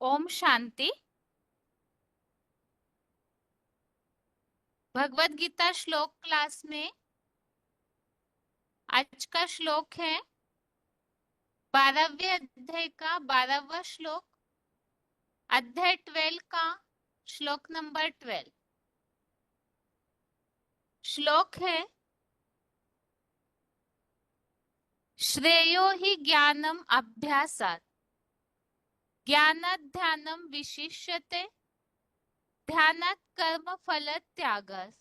ओम शांति। भगवत गीता श्लोक क्लास में आज का श्लोक है 12वें अध्याय का 12वां श्लोक, अध्याय 12 का श्लोक नंबर 12। श्लोक है श्रेयो हि ज्ञानम अभ्यासात् ज्ञानात् ध्यानम विशिष्यते ध्यानात् कर्म फल त्यागात्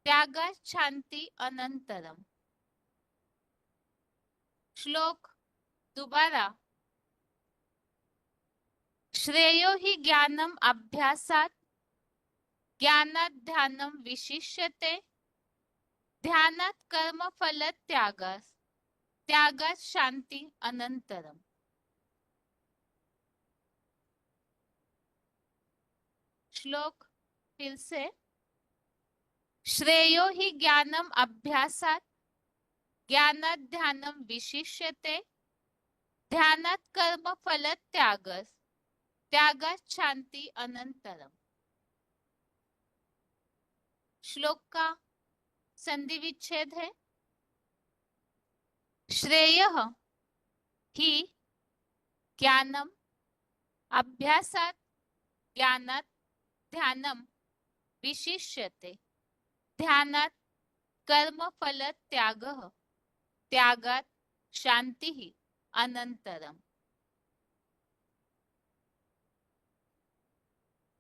त्यागात् शांति अनंतरम। श्लोक दोबारा। श्रेयो हि ज्ञानम अभ्यासात् ज्ञानात् ध्यानम विशिष्यते ध्यानात् कर्म फल त्यागात् त्यागात् शांति अनंतरम। श्लोक फिर से। श्रेयो हि ज्ञानम अभ्यासात् ज्ञानात् ध्यानम विशिष्यते ध्यानात् कर्म फल त्यागात् त्यागात् शांति अनंतरम। श्लोक का संधि विच्छेद है श्रेयः हि ज्ञानम अभ्यासात् ज्ञानात् ध्यानम विशिष्यते ध्यानात् कर्म फल त्यागः त्यागात् शांति अनंतरम।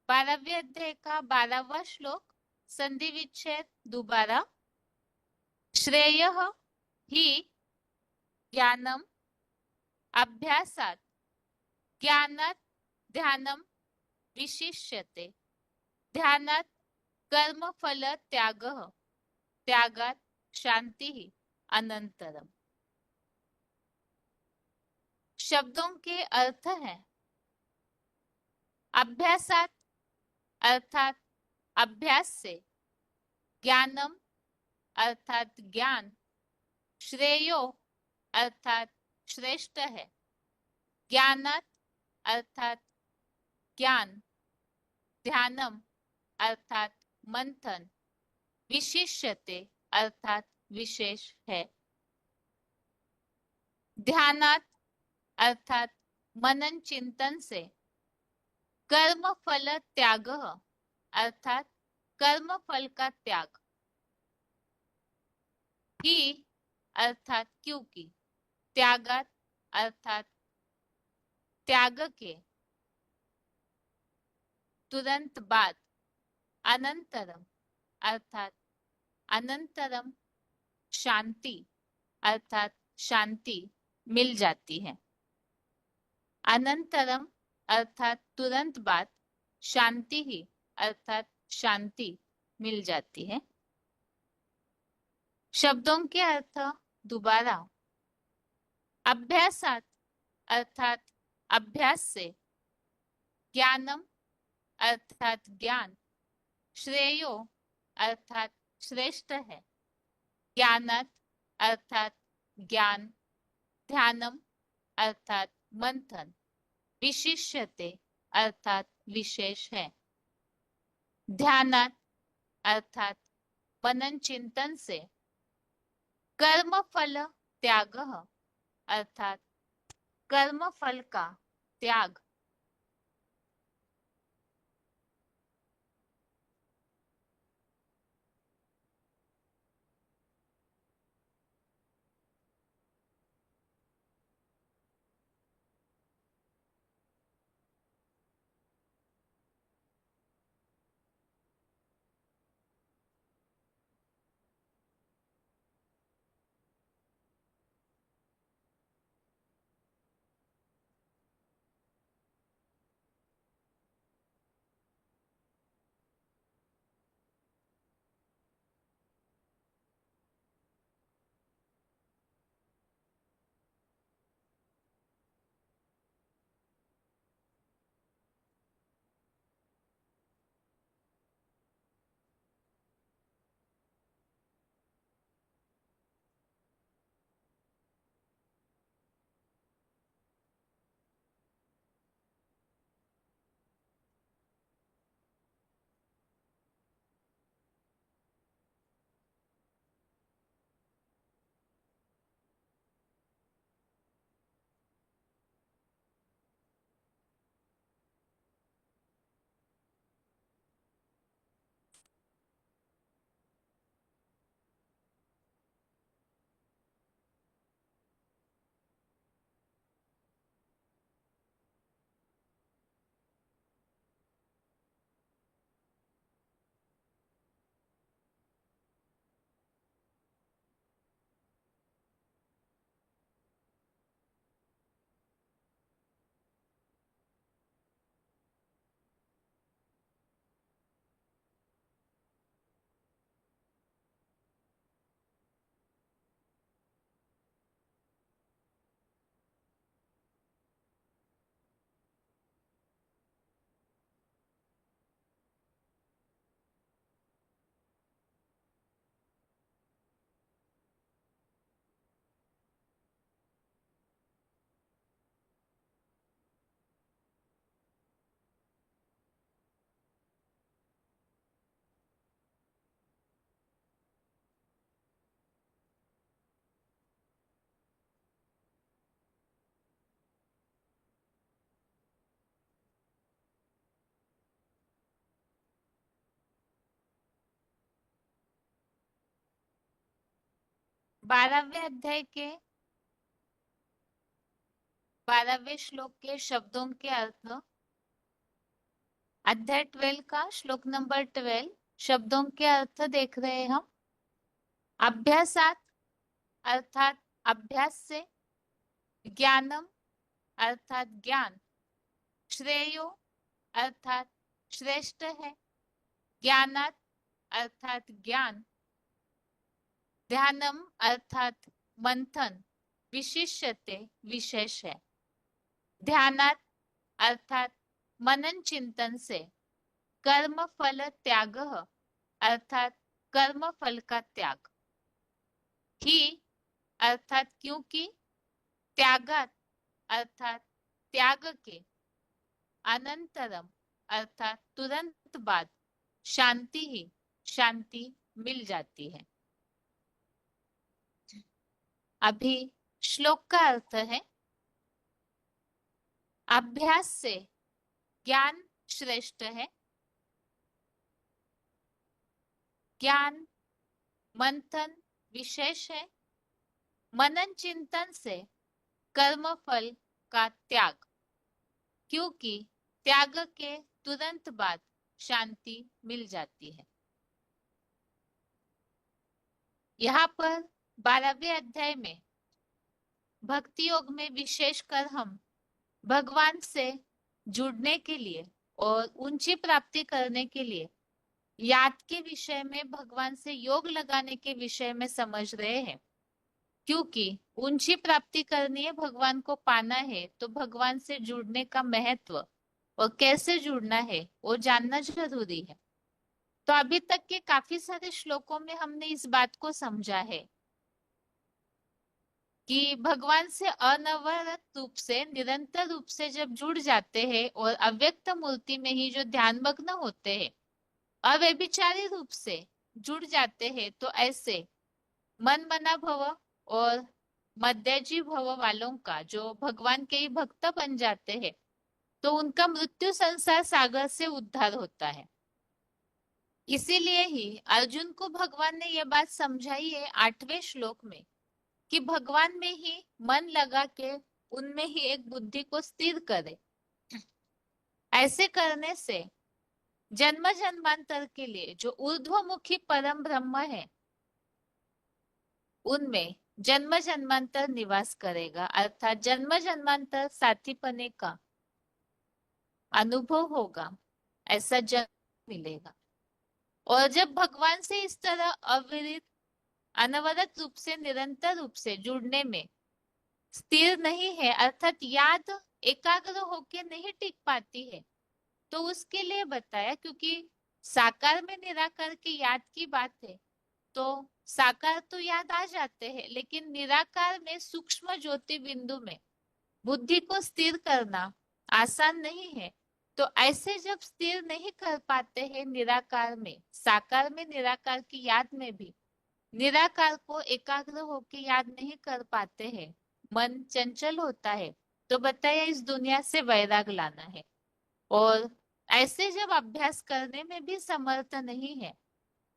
12वें अध्याय का 12वां श्लोक, संधि विच्छेद दोबारा। श्रेयः हि ज्ञानम अभ्यासात् ज्ञानात् ध्यानम विशिष्यते ध्यानात् कर्म फल त्यागः त्यागात् शांति अनंतरम। शब्दों के अर्थ हैं अभ्यासात् अर्थात अभ्यास से, ज्ञानम अर्थात ज्ञान, श्रेयो अर्थात श्रेष्ठ है, ज्ञानात् अर्थात ज्ञान, ध्यानम अर्थात मंथन, विशिष्यते अर्थात विशेष है। ध्यानात् अर्थात मनन चिंतन से, कर्म फल त्यागः अर्थात कर्म फल का त्याग, ही अर्थात क्योंकि, त्यागात अर्थात त्याग के, तुरंत बाद, अनंतरम अर्थात अनंतरम, शांति अर्थात शांति मिल जाती है। अनंतरम अर्थात तुरंत बाद, शांति ही अर्थात शांति मिल जाती है। शब्दों के अर्थ दोबारा। अभ्यासात अर्थात अभ्यास से, ज्ञानम अर्थात ज्ञान, श्रेयो अर्थात श्रेष्ठ है, ज्ञानात् अर्थात ज्ञान, ध्यानम अर्थात मंथन, विशिष्यते अर्थात विशेष है, ध्यानात् अर्थात मनन चिंतन से, कर्म फल त्यागः अर्थात कर्म फल का त्याग। 12वें अध्याय के 12वें श्लोक के शब्दों के अर्थ। अध्याय 12 का श्लोक नंबर 12 शब्दों के अर्थ देख रहे हैं हम। अभ्यासात अर्थात अभ्यास से, ज्ञानम अर्थात ज्ञान, श्रेयो अर्थात श्रेष्ठ है, ज्ञानात अर्थात ज्ञान, ध्यानम अर्थात मंथन, विशिष्यते विशेष है, ध्यानात अर्थात मनन चिंतन से, कर्म फल त्याग अर्थात कर्म फल का त्याग, ही अर्थात क्योंकि, त्यागात अर्थात त्याग के, अनंतरम अर्थात तुरंत बाद, शांति ही शांति मिल जाती है। अभी श्लोक का अर्थ है, अभ्यास से ज्ञान श्रेष्ठ है, ज्ञान मंथन विशेष है, मनन चिंतन से कर्म फल का त्याग, क्योंकि त्याग के तुरंत बाद शांति मिल जाती है। यहाँ पर 12वें अध्याय में भक्ति योग में विशेषकर हम भगवान से जुड़ने के लिए और ऊंची प्राप्ति करने के लिए याद के विषय में, भगवान से योग लगाने के विषय में समझ रहे हैं। क्योंकि ऊंची प्राप्ति करनी है, भगवान को पाना है, तो भगवान से जुड़ने का महत्व और कैसे जुड़ना है वो जानना जरूरी है। तो अभी तक के काफी सारे श्लोकों में हमने इस बात को समझा है कि भगवान से अनवरत रूप से, निरंतर रूप से जब जुड़ जाते हैं और अव्यक्त मूर्ति में ही जो ध्यानमग्न होते हैं, अव्यभिचारी रूप से जुड़ जाते हैं, तो ऐसे मन मना भव और मध्यजी भव वालों का, जो भगवान के ही भक्त बन जाते हैं, तो उनका मृत्यु संसार सागर से उद्धार होता है। इसीलिए ही अर्जुन को भगवान ने यह बात समझाई है 8वें श्लोक में कि भगवान में ही मन लगा के उनमें ही एक बुद्धि को स्थिर करे। ऐसे करने से जन्म जन्मांतर के लिए जो ऊर्ध्वमुखी परम ब्रह्म है, उनमें जन्म जन्मांतर निवास करेगा, अर्थात जन्म जन्मांतर साथीपने का अनुभव होगा, ऐसा जन्म मिलेगा। और जब भगवान से इस तरह अविरत अनवरत रूप से, निरंतर रूप से जुड़ने में स्थिर नहीं है, अर्थात याद एकाग्र होके नहीं टिक पाती है, तो उसके लिए बताया, क्योंकि साकार में निराकार की याद की बात है, तो साकार तो याद आ जाते हैं, लेकिन निराकार में सूक्ष्म ज्योति बिंदु में बुद्धि को स्थिर करना आसान नहीं है। तो ऐसे जब स्थिर नहीं कर पाते हैं निराकार में, साकार में निराकार की याद में भी निराकार को एकाग्र होकर याद नहीं कर पाते हैं, मन चंचल होता है, तो बताया इस दुनिया से वैराग लाना है। और ऐसे जब अभ्यास करने में भी समर्थ नहीं है,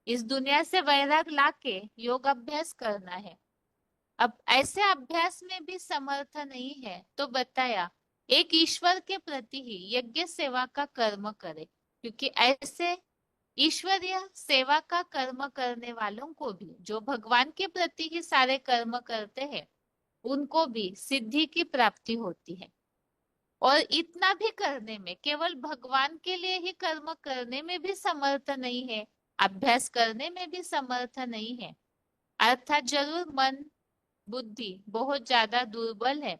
इस दुनिया से वैराग लाके योग अभ्यास करना है। अब ऐसे अभ्यास में भी समर्थ नहीं है, तो बताया एक ईश्वर के प्रति ही यज्ञ सेवा का कर्म करे, क्योंकि ऐसे ईश्वरीय सेवा का कर्म करने वालों को भी, जो भगवान के प्रति ही सारे कर्म करते हैं, उनको भी सिद्धि की प्राप्ति होती है। और इतना भी करने में, केवल भगवान के लिए ही कर्म करने में भी समर्थ नहीं है, अभ्यास करने में भी समर्थ नहीं है, अर्थात जरूर मन बुद्धि बहुत ज्यादा दुर्बल है।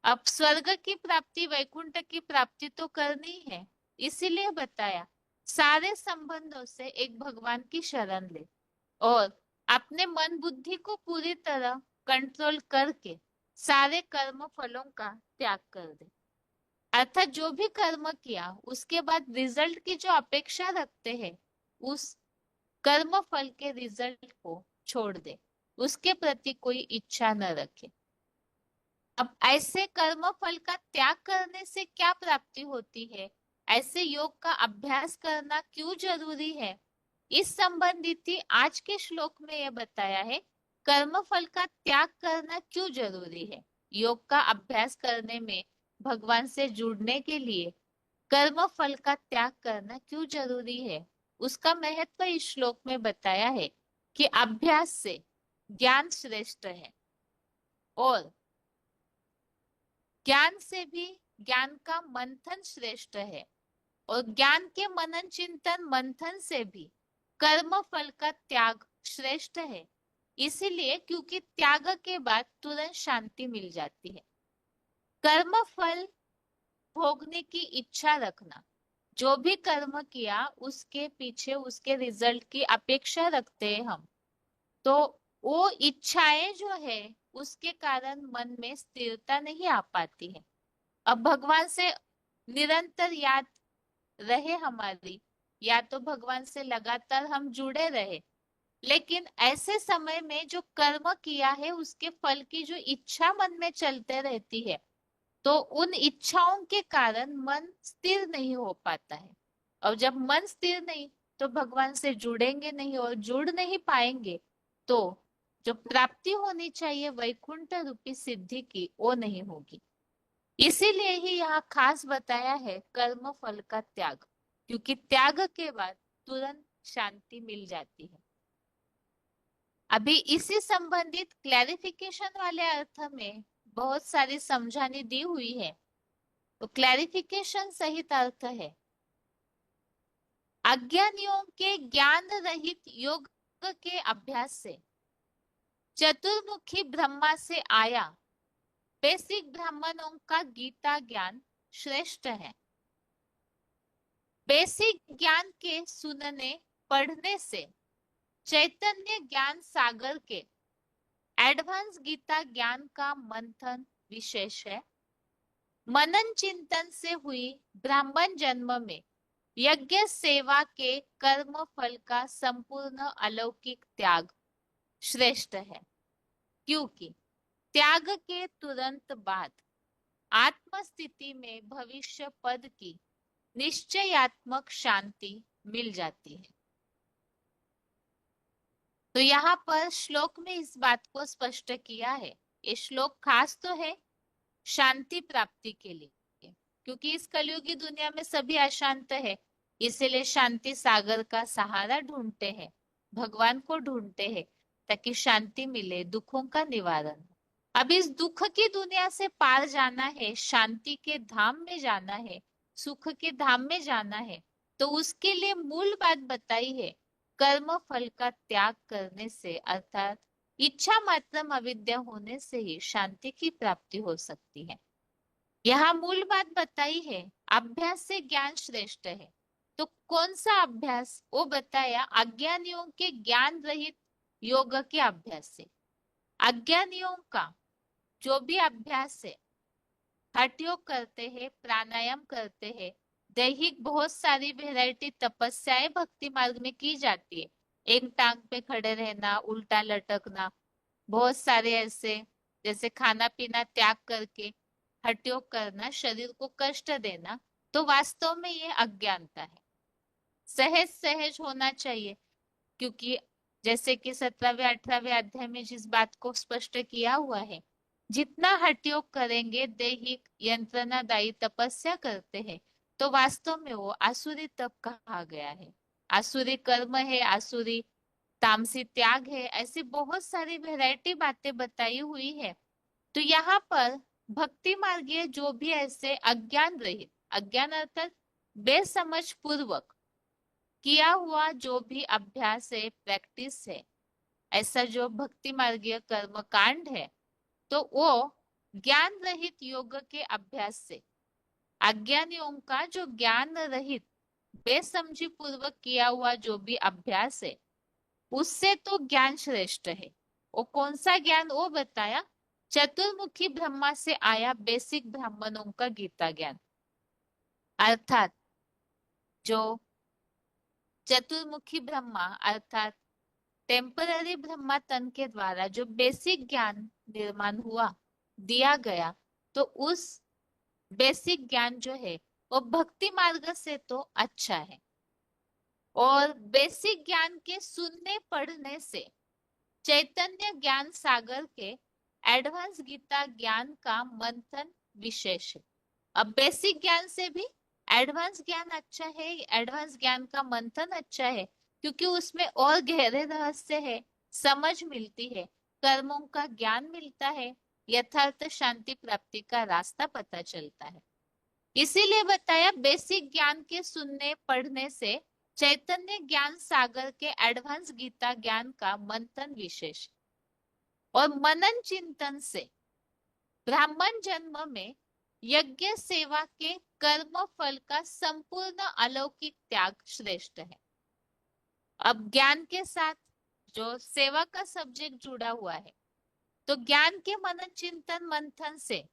अब स्वर्ग की प्राप्ति, वैकुंठ की प्राप्ति तो करनी है, इसीलिए बताया सारे संबंधों से एक भगवान की शरण ले और अपने मन बुद्धि को पूरी तरह कंट्रोल करके सारे कर्म फलों का त्याग कर दे। अर्थात जो भी कर्म किया उसके बाद रिजल्ट की जो अपेक्षा रखते हैं, उस कर्म फल के रिजल्ट को छोड़ दे, उसके प्रति कोई इच्छा न रखे। अब ऐसे कर्म फल का त्याग करने से क्या प्राप्ति होती है, ऐसे योग का अभ्यास करना क्यों जरूरी है, इस संबंधित ही आज के श्लोक में यह बताया है कर्म फल का त्याग करना क्यों जरूरी है? योग का अभ्यास करने में, भगवान से जुड़ने के लिए कर्म फल का त्याग करना क्यों जरूरी है? उसका महत्व इस श्लोक में बताया है कि अभ्यास से ज्ञान श्रेष्ठ है, और ज्ञान से भी ज्ञान का मंथन श्रेष्ठ है, और ज्ञान के मनन चिंतन मंथन से भी कर्म फल का त्याग श्रेष्ठ है। इसीलिए क्योंकि त्याग के बाद तुरंत शांति मिल जाती है। कर्म फल भोगने की इच्छा रखना, जो भी कर्म किया उसके पीछे उसके रिजल्ट की अपेक्षा रखते हैं हम, तो वो इच्छाएं जो है उसके कारण मन में स्थिरता नहीं आ पाती है। अब भगवान से निरंतर याद रहे हमारी, या तो भगवान से लगातार हम जुड़े रहे, लेकिन ऐसे समय में जो कर्म किया है उसके फल की जो इच्छा मन में चलते रहती है, तो उन इच्छाओं के कारण मन स्थिर नहीं हो पाता है। और जब मन स्थिर नहीं, तो भगवान से जुड़ेंगे नहीं, और जुड़ नहीं पाएंगे तो जो प्राप्ति होनी चाहिए वैकुंठ रूपी सिद्धि की, वो नहीं होगी। इसीलिए ही यहाँ खास बताया है कर्म फल का त्याग, क्योंकि त्याग के बाद तुरंत शांति मिल जाती है। अभी इसी संबंधित क्लैरिफिकेशन वाले अर्थ में बहुत सारी समझानी दी हुई है। तो क्लैरिफिकेशन सहित अर्थ है, अज्ञानियों के ज्ञान रहित योग के अभ्यास से चतुर्मुखी ब्रह्मा से आया बेसिक ब्राह्मणों का गीता ज्ञान श्रेष्ठ है। बेसिक ज्ञान के सुनने पढ़ने से चैतन्य ज्ञान सागर के एडवांस गीता ज्ञान का मंथन विशेष है। मनन चिंतन से हुई ब्राह्मण जन्म में यज्ञ सेवा के कर्म फल का संपूर्ण अलौकिक त्याग श्रेष्ठ है, क्योंकि त्याग के तुरंत बाद आत्म स्थिति में भविष्य पद की निश्चयात्मक शांति मिल जाती है। तो यहाँ पर श्लोक में इस बात को स्पष्ट किया है। ये श्लोक खास तो है शांति प्राप्ति के लिए, क्योंकि इस कलयुगी दुनिया में सभी अशांत है, इसीलिए शांति सागर का सहारा ढूंढते हैं, भगवान को ढूंढते हैं, ताकि शांति मिले, दुखों का निवारण हो। अब इस दुख की दुनिया से पार जाना है, शांति के धाम में जाना है, सुख के धाम में जाना है, तो उसके लिए मूल बात बताई है, कर्म फल का त्याग करने से, अर्थात इच्छा मात्र अविद्या होने से ही शांति की प्राप्ति हो सकती है। यहाँ मूल बात बताई है, अभ्यास से ज्ञान श्रेष्ठ है। तो कौन सा अभ्यास? वो बताया अज्ञानियों के ज्ञान रहित योग के अभ्यास से। अज्ञानियों का जो भी अभ्यास है, हठ योग करते हैं, प्राणायाम करते हैं, दैहिक बहुत सारी वैरायटी तपस्याएं भक्ति मार्ग में की जाती है। एक टांग पे खड़े रहना, उल्टा लटकना, बहुत सारे ऐसे, जैसे खाना पीना त्याग करके हठ योग करना, शरीर को कष्ट देना, तो वास्तव में ये अज्ञानता है। सहज सहज होना चाहिए, क्योंकि जैसे कि 17वें 18वें अध्याय में जिस बात को स्पष्ट किया हुआ है, जितना हठ योग करेंगे, दैहिक यंत्रणादायी तपस्या करते हैं, तो वास्तव में वो आसुरी तप कहा गया है, आसुरी कर्म है, आसुरी तामसी त्याग है, ऐसी बहुत सारी वैरायटी बातें बताई हुई है। तो यहाँ पर भक्ति मार्गीय जो भी ऐसे अज्ञान रहित, अज्ञान अर्थात बेसमझ पूर्वक किया हुआ जो भी अभ्यास है, प्रैक्टिस है, ऐसा जो भक्ति मार्गीय कर्म कांड है, तो वो ज्ञान रहित योग के अभ्यास से, अज्ञानियों का जो ज्ञान रहित बेसमझी पूर्वक किया हुआ जो भी अभ्यास है, उससे तो ज्ञान श्रेष्ठ है। वो कौन सा ज्ञान? वो बताया, चतुर्मुखी ब्रह्मा से आया बेसिक ब्राह्मणों का गीता ज्ञान, अर्थात जो चतुर्मुखी ब्रह्मा अर्थात टेम्पररी ब्रह्मा तन के द्वारा जो बेसिक ज्ञान निर्माण हुआ, दिया गया, तो उस बेसिक ज्ञान जो है वो भक्ति मार्ग से तो अच्छा है। और बेसिक ज्ञान के सुनने पढ़ने से चैतन्य ज्ञान सागर के एडवांस गीता ज्ञान का मंथन विशेष है। अब बेसिक ज्ञान से भी एडवांस ज्ञान अच्छा है, एडवांस ज्ञान का मंथन अच्छा है, क्योंकि उसमें और गहरे रहस्य है, समझ मिलती है, कर्मों का ज्ञान मिलता है, यथार्थ शांति प्राप्ति का रास्ता पता चलता है। इसीलिए बताया बेसिक ज्ञान के सुनने पढ़ने से चैतन्य ज्ञान सागर के एडवांस गीता ज्ञान का मंथन विशेष। और मनन चिंतन से ब्राह्मण जन्म में यज्ञ सेवा के कर्म फल का संपूर्ण अलौकिक त्याग श्रेष्ठ है। अब ज्ञान के साथ जो सेवा का सब्जेक्ट जुड़ा हुआ है, तो ज्ञान के मनन चिंतन मंथन से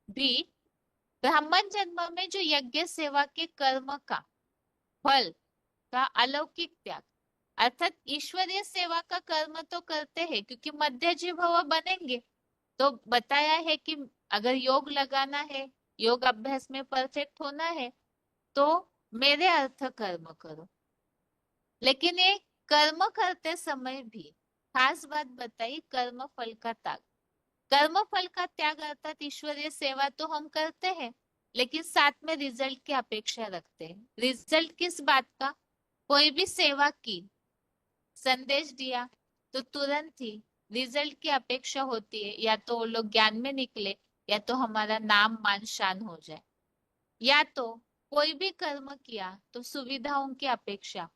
भी ब्राह्मण जन्म में जो यज्ञ सेवा के कर्म का फल का अलौकिक त्याग, अर्थात ईश्वरीय सेवा का कर्म तो करते हैं क्योंकि मध्य जीव बनेंगे। तो बताया है कि अगर योग लगाना है, योग अभ्यास में परफेक्ट होना है, तो मेरे अर्थ कर्म करो। लेकिन ये कर्म करते समय भी खास बात बताई, कर्म फल का त्याग। कर्म फल का त्याग अर्थात ईश्वरीय सेवा तो हम करते हैं, लेकिन साथ में रिजल्ट की अपेक्षा रखते हैं। रिजल्ट किस बात का? कोई भी सेवा की, संदेश दिया, तो तुरंत ही रिजल्ट की अपेक्षा होती है, या तो वो लोग ज्ञान में निकले, या तो हमारा नाम मान शान हो जाए, या तो कोई भी कर्म किया तो सुविधाओं की अपेक्षा।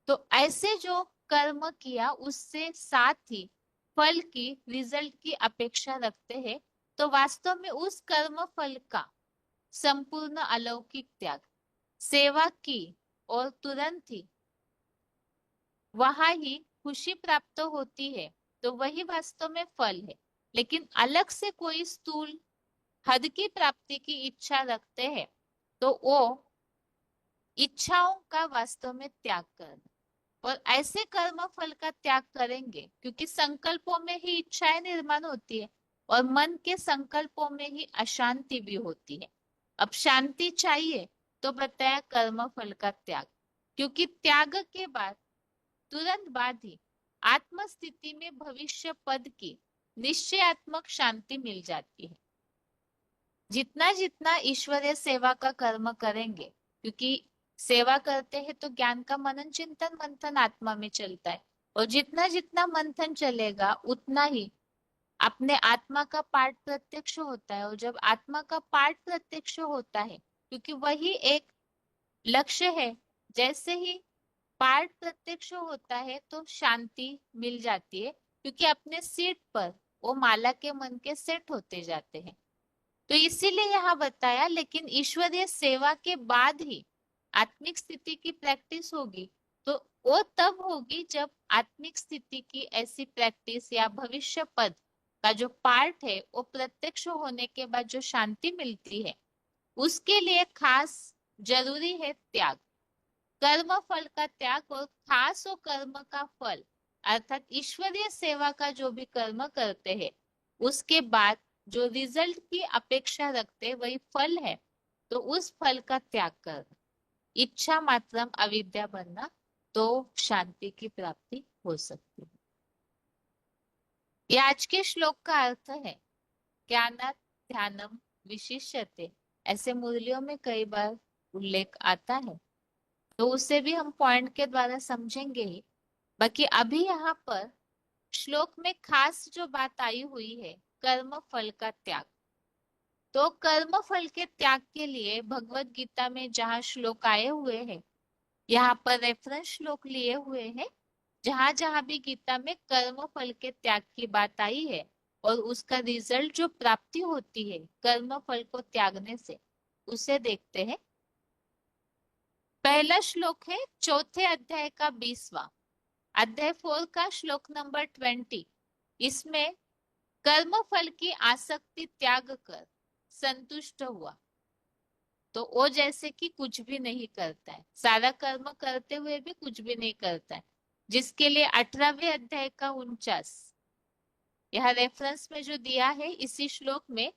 तो ऐसे जो कर्म किया उससे साथ ही फल की, रिजल्ट की अपेक्षा रखते हैं, तो वास्तव में उस कर्म फल का संपूर्ण अलौकिक त्याग, सेवा की और तुरंत ही वहां ही खुशी प्राप्त होती है, तो वही वास्तव में फल है। लेकिन अलग से कोई स्थूल हद की प्राप्ति की इच्छा रखते हैं, तो वो इच्छाओं का वास्तव में त्याग करना। और ऐसे कर्म फल का त्याग करेंगे क्योंकि संकल्पों में ही इच्छाएं निर्माण होती है, और मन के संकल्पों में ही अशांति भी होती है। अब शांति चाहिए तो बताया कर्म फल का त्याग, क्योंकि त्याग के बाद तुरंत बाद ही आत्म स्थिति में भविष्य पद की निश्चयात्मक शांति मिल जाती है। जितना जितना ईश्वरीय सेवा का कर्म करेंगे, क्योंकि सेवा करते हैं तो ज्ञान का मनन चिंतन मंथन आत्मा में चलता है, और जितना जितना मंथन चलेगा उतना ही अपने आत्मा का पाठ प्रत्यक्ष होता है। और जब आत्मा का पाठ प्रत्यक्ष होता है, क्योंकि वही एक लक्ष्य है, जैसे ही पाठ प्रत्यक्ष होता है तो शांति मिल जाती है, क्योंकि अपने सीट पर वो माला के मन के सेट होते जाते हैं। तो इसीलिए यहाँ बताया, लेकिन ईश्वरीय सेवा के बाद ही आत्मिक स्थिति की प्रैक्टिस होगी। तो वो तब होगी जब आत्मिक स्थिति की ऐसी प्रैक्टिस या भविष्य पद का जो पार्ट है वो प्रत्यक्ष होने के बाद जो शांति मिलती है, उसके लिए खास जरूरी है त्याग, कर्म फल का त्याग। और खास वो कर्म का फल अर्थात ईश्वरीय सेवा का जो भी कर्म करते हैं, उसके बाद जो रिजल्ट की अपेक्षा रखते वही फल है, तो उस फल का त्याग करना, इच्छा मात्रम अविद्या बनना, तो शांति की प्राप्ति हो सकती है। ये आज के श्लोक का अर्थ है। ज्ञानात् ध्यानम विशिष्यते, ऐसे मुरलियों में कई बार उल्लेख आता है, तो उसे भी हम पॉइंट के द्वारा समझेंगे ही। बाकी अभी यहाँ पर श्लोक में खास जो बात आई हुई है, कर्म फल का त्याग। तो कर्म फल के त्याग के लिए भगवत गीता में जहाँ श्लोक आए हुए हैं, यहाँ पर रेफरेंस श्लोक लिए हुए हैं। जहां जहां भी गीता में कर्म फल के त्याग की बात आई है और उसका रिजल्ट जो प्राप्ति होती है कर्म फल को त्यागने से, उसे देखते हैं। पहला श्लोक है चौथे अध्याय का 20वां, अध्याय 4 का श्लोक नंबर 20। इसमें कर्म फल की आसक्ति त्याग कर संतुष्ट हुआ, तो वो जैसे कि कुछ भी नहीं करता है, सारा कर्म करते हुए भी कुछ भी नहीं करता है, जिसके लिए 18वें अध्याय का 49 यह रेफरेंस में जो दिया है इसी श्लोक में,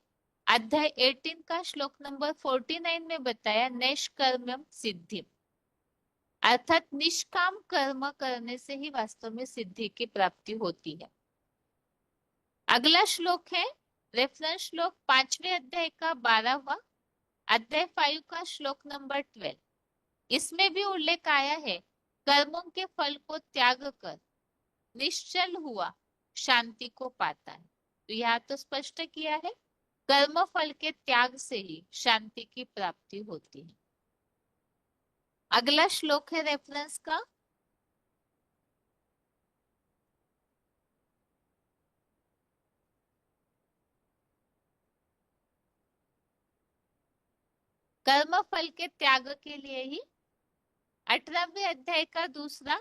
अध्याय 18 का श्लोक नंबर 49 में बताया नैष्कर्म्यम सिद्धि। अर्थात निष्काम कर्म करने से ही वास्तव में सिद्धि की प्राप्ति होती है। अगला श्लोक है रेफरेंस श्लोक 5वें अध्याय का 12वां, अध्याय 5 का श्लोक नंबर 12। इसमें भी उल्लेख आया है कर्मों के फल को त्याग कर निश्चल हुआ शांति को पाता है। तो यहाँ तो स्पष्ट किया है कर्म फल के त्याग से ही शांति की प्राप्ति होती है। अगला श्लोक है रेफरेंस का कर्म फल के त्याग के लिए ही 18वें अध्याय का दूसरा,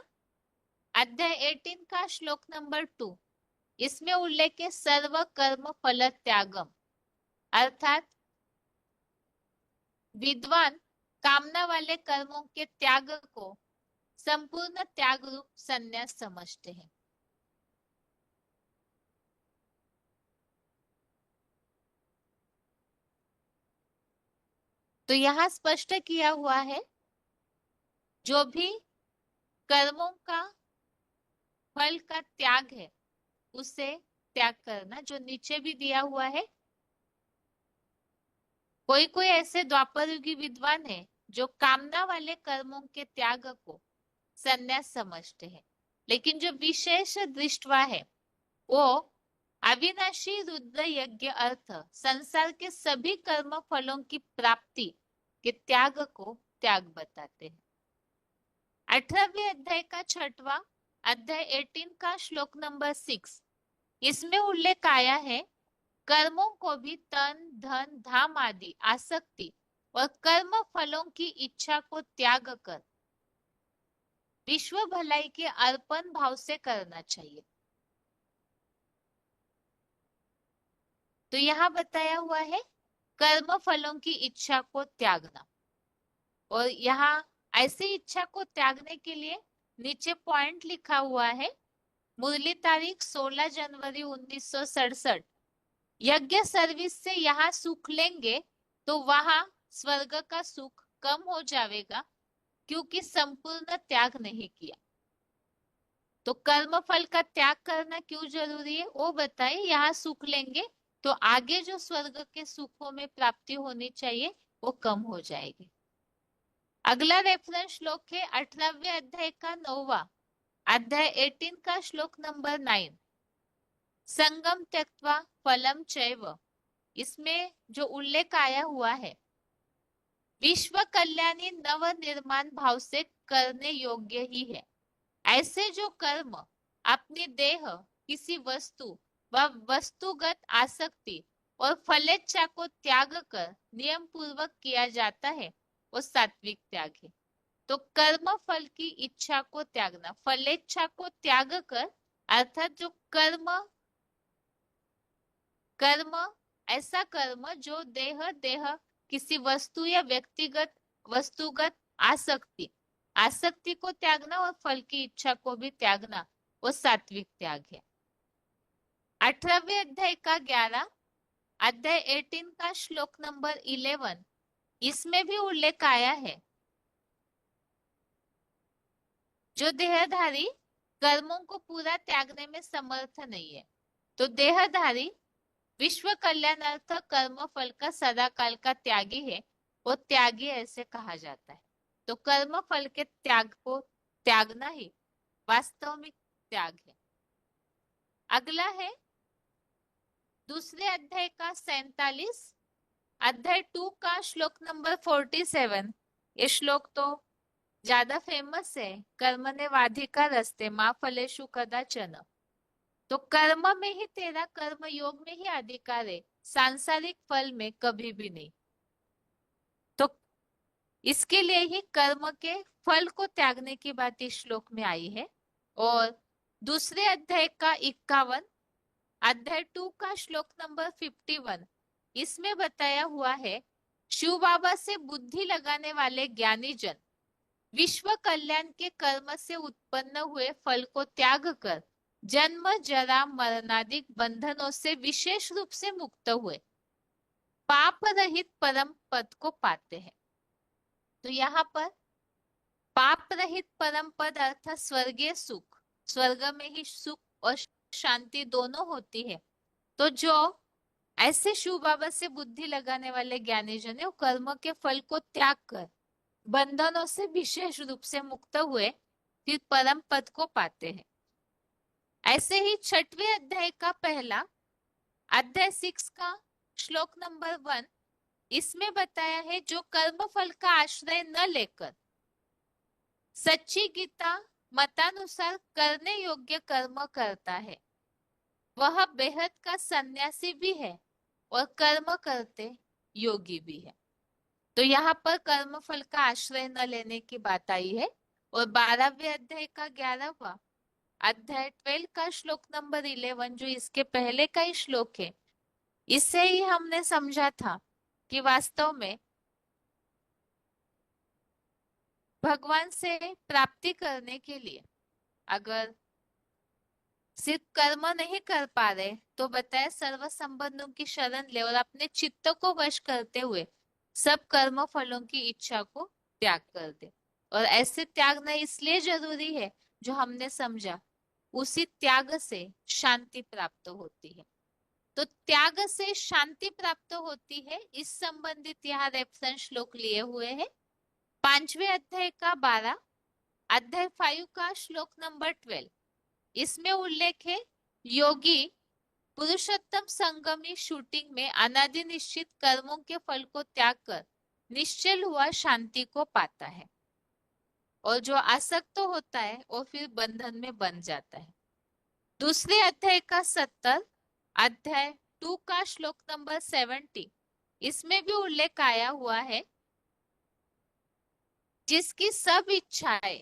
अध्याय 18 का श्लोक नंबर 2। इसमें उल्लेख है सर्व कर्म फल त्यागम, अर्थात विद्वान कामना वाले कर्मों के त्याग को संपूर्ण त्याग रूप संन्यास समझते हैं। तो यहाँ स्पष्ट किया हुआ है जो भी कर्मों का फल का त्याग है उसे त्याग करना। जो नीचे भी दिया हुआ है, कोई कोई ऐसे द्वापर युगी विद्वान है जो कामना वाले कर्मों के त्याग को संन्यास समझते हैं, लेकिन जो विशेष दृष्टवा है वो अविनाशी रुद्र यज्ञ अर्थ संसार के सभी कर्म फलों की प्राप्ति के त्याग को त्याग बताते हैं। 18वें अध्याय का 6वां, अध्याय 18 का श्लोक नंबर 6। इसमें उल्लेख आया है कर्मों को भी तन धन धाम आदि आसक्ति और कर्म फलों की इच्छा को त्याग कर विश्व भलाई के अर्पण भाव से करना चाहिए। तो यहाँ बताया हुआ है कर्म फलों की इच्छा को त्यागना, और यहाँ ऐसी इच्छा को त्यागने के लिए नीचे पॉइंट लिखा हुआ है मुरली तारीख 16 जनवरी 1967। यज्ञ सर्विस से यहाँ सुख लेंगे तो वहां स्वर्ग का सुख कम हो जाएगा क्योंकि संपूर्ण त्याग नहीं किया। तो कर्म फल का त्याग करना क्यों जरूरी है वो बताइए। यहाँ सुख लेंगे तो आगे जो स्वर्ग के सुखों में प्राप्ति होनी चाहिए वो कम हो जाएगी। अगला रेफरेंस श्लोक है 18वें अध्याय का 9वां, अध्याय 18 का श्लोक नंबर 9। संगम त्यक्त्वा फलम चैव, इसमें जो उल्लेख आया हुआ है विश्व कल्याणी नव निर्माण भाव से करने योग्य ही है। ऐसे जो कर्म अपनी देह किसी वस्तु व वस्तुगत आसक्ति और फलेच्छा को त्याग कर नियम पूर्वक किया जाता है वो सात्विक त्याग है। तो कर्म फल की इच्छा को त्यागना, फलेच्छा को त्याग कर, अर्थात जो कर्म कर्म ऐसा कर्म जो देह किसी वस्तु या व्यक्तिगत वस्तुगत आसक्ति आसक्ति को त्यागना और फल की इच्छा को भी त्यागना वो सात्विक त्याग है। 18वें अध्याय का 11, अध्याय 18 का श्लोक नंबर 11। इसमें भी उल्लेख आया है जो देहधारी कर्मों को पूरा त्यागने में समर्थ नहीं है तो देहधारी विश्व कल्याणार्थ कर्म फल का सदाकाल का त्यागी है, वो त्यागी ऐसे कहा जाता है। तो कर्म फल के त्याग को त्यागना ही वास्तविक त्याग है। अगला है दूसरे अध्याय का 47, अध्याय 2 का श्लोक नंबर 47। ये श्लोक तो ज्यादा फेमस है, कर्म ने वाधिका रस्ते माँ फलेशु कदाचन। तो कर्म में ही तेरा, कर्म योग में ही अधिकार है, सांसारिक फल में कभी भी नहीं। तो इसके लिए ही कर्म के फल को त्यागने की बात इस श्लोक में आई है। और दूसरे अध्याय का 51, अध्याय 2 का श्लोक नंबर 51। इसमें बताया हुआ है शिव बाबा से बुद्धि लगाने वाले ज्ञानी जन विश्व कल्याण के कर्म से उत्पन्न हुए फल को त्याग कर जन्म जरा मरणादि बंधनों से विशेष रूप से मुक्त हुए पाप रहित परम पद को पाते हैं। तो यहाँ पर पाप रहित परम पद अर्थात स्वर्गीय सुख, स्वर्ग में ही सुख और शांति दोनों होती है। तो जो ऐसे शिव बाबा से बुद्धि लगाने वाले ज्ञानी जन है, वो कर्म के फल को त्याग कर बंधनों से विशेष रूप से मुक्त हुए फिर परम पद को पाते हैं। ऐसे ही छठवें अध्याय का पहला अध्याय 6 का श्लोक नंबर 1, इसमें बताया है जो कर्म फल का आश्रय न लेकर सच्ची गीता मतानुसार करने योग्य कर्म करता है, वह बेहद का सन्यासी भी है और कर्म करते योगी भी है। तो यहाँ पर कर्म फल का आश्रय न लेने की बात आई है। और 12वें अध्याय का 11वां अध्याय 12 का श्लोक नंबर 11, जो इसके पहले का ही श्लोक है, इससे ही हमने समझा था कि वास्तव में भगवान से प्राप्ति करने के लिए अगर सिर्फ कर्म नहीं कर पा रहे तो बताए सर्व संबंधों की शरण ले और अपने चित्त को वश करते हुए सब कर्म फलों की इच्छा को त्याग कर दे। और ऐसे त्यागना इसलिए जरूरी है, जो हमने समझा, उसी त्याग से शांति प्राप्त होती है। तो त्याग से शांति प्राप्त होती है, इस संबंधित यहाँ रेफरेंस श्लोक लिए हुए हैं। 5वें अध्याय का 12 अध्याय 5 का श्लोक नंबर 12, इसमें उल्लेख है योगी पुरुषोत्तम संगमी शूटिंग में अनादि निश्चित कर्मों के फल को त्याग कर निश्चल हुआ शांति को पाता है, और जो आसक्त होता है वो फिर बंधन में बन जाता है। दूसरे अध्याय का 70 अध्याय 2 का श्लोक नंबर 70, इसमें भी उल्लेख आया हुआ है जिसकी सब इच्छाएं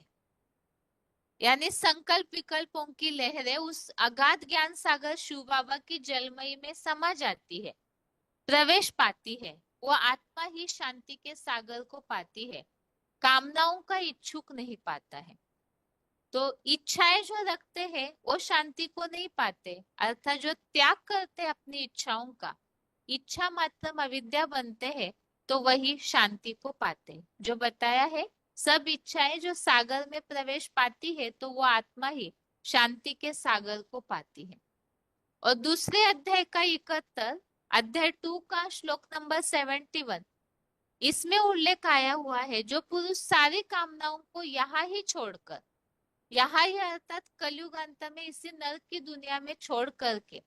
यानी संकल्प विकल्पों की लहरें उस अगाध ज्ञान सागर शिव बाबा की जलमयी में समा जाती है, प्रवेश पाती है, वो आत्मा ही शांति के सागर को पाती है, कामनाओं का इच्छुक नहीं पाता है। तो इच्छाएं जो रखते हैं वो शांति को नहीं पाते, अर्थात जो त्याग करते हैं अपनी इच्छाओं का, इच्छा मात्र अविद्या बनते हैं, तो वही शांति को पाते हैं। जो बताया है सब इच्छाएं जो सागर में प्रवेश पाती है तो वो आत्मा ही शांति के सागर को पाती है। और दूसरे अध्याय का 71 अध्याय 2 का श्लोक नंबर 71, इसमें उल्लेख आया हुआ है जो पुरुष सारी कामनाओं को यहाँ ही छोड़कर, यहाँ ही अर्थात कलयुग अंत में इसी नरक की दुनिया में छोड़ करके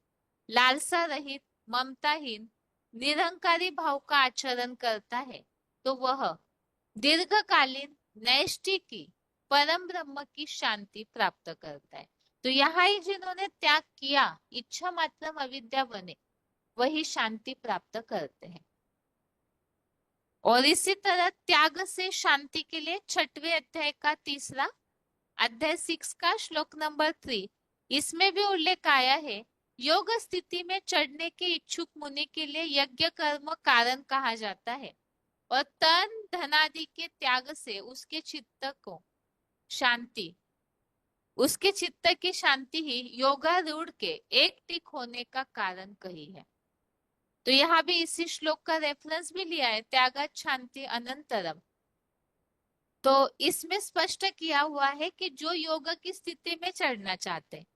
लालसा रहित ममताहीन निरंकारी भाव का आचरण करता है, तो वह दीर्घकालीन नैष्ठिकी परम ब्रह्म की शांति प्राप्त करता है। तो यहाँ ही जिन्होंने त्याग किया, इच्छा मात्र अविद्या बने, वही शांति प्राप्त करते हैं। और इसी तरह त्याग से शांति के लिए 6वें अध्याय का 3 अध्याय 6 का श्लोक नंबर 3, इसमें भी उल्लेख आया है योग स्थिति में चढ़ने के इच्छुक मुनि के लिए यज्ञ कर्म कारण कहा जाता है, और तन धनादि के त्याग से उसके चित्त को शांति, उसके चित्त की शांति ही योगारूढ़ के एक टिक होने का कारण कही है। तो यहाँ भी इसी श्लोक का रेफरेंस भी लिया है, त्यागात शांति अनंतरम। तो इसमें स्पष्ट किया हुआ है कि जो योग की स्थिति में चढ़ना चाहते हैं,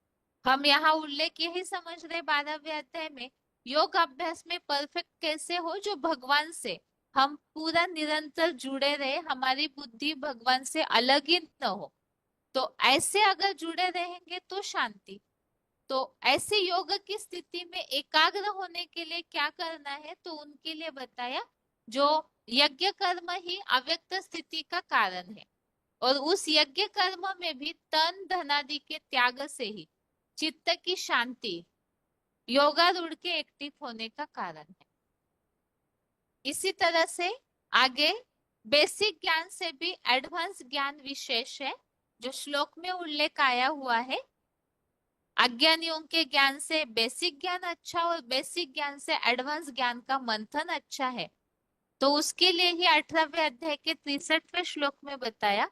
हम यहाँ उल्लेख यही समझ रहे 12वें अध्याय में, योग अभ्यास में परफेक्ट कैसे हो, जो भगवान से हम पूरा निरंतर जुड़े रहे, हमारी बुद्धि भगवान से अलग ही न हो। तो ऐसे अगर जुड़े रहेंगे तो शांति। तो ऐसे योग की स्थिति में एकाग्र होने के लिए क्या करना है, तो उनके लिए बताया जो यज्ञ कर्म ही अव्यक्त स्थिति का कारण है, और उस यज्ञ कर्म में भी तन धनादि के त्याग से ही चित्त की शांति योगारूढ़ के एक्टिव होने का कारण है। इसी तरह से आगे बेसिक ज्ञान से भी एडवांस ज्ञान विशेष है, जो श्लोक में उल्लेख आया हुआ है। अज्ञानियों के ज्ञान से बेसिक ज्ञान अच्छा और बेसिक ज्ञान से एडवांस ज्ञान का मंथन अच्छा है। तो उसके लिए ही 18वें अध्याय के 63वें श्लोक में बताया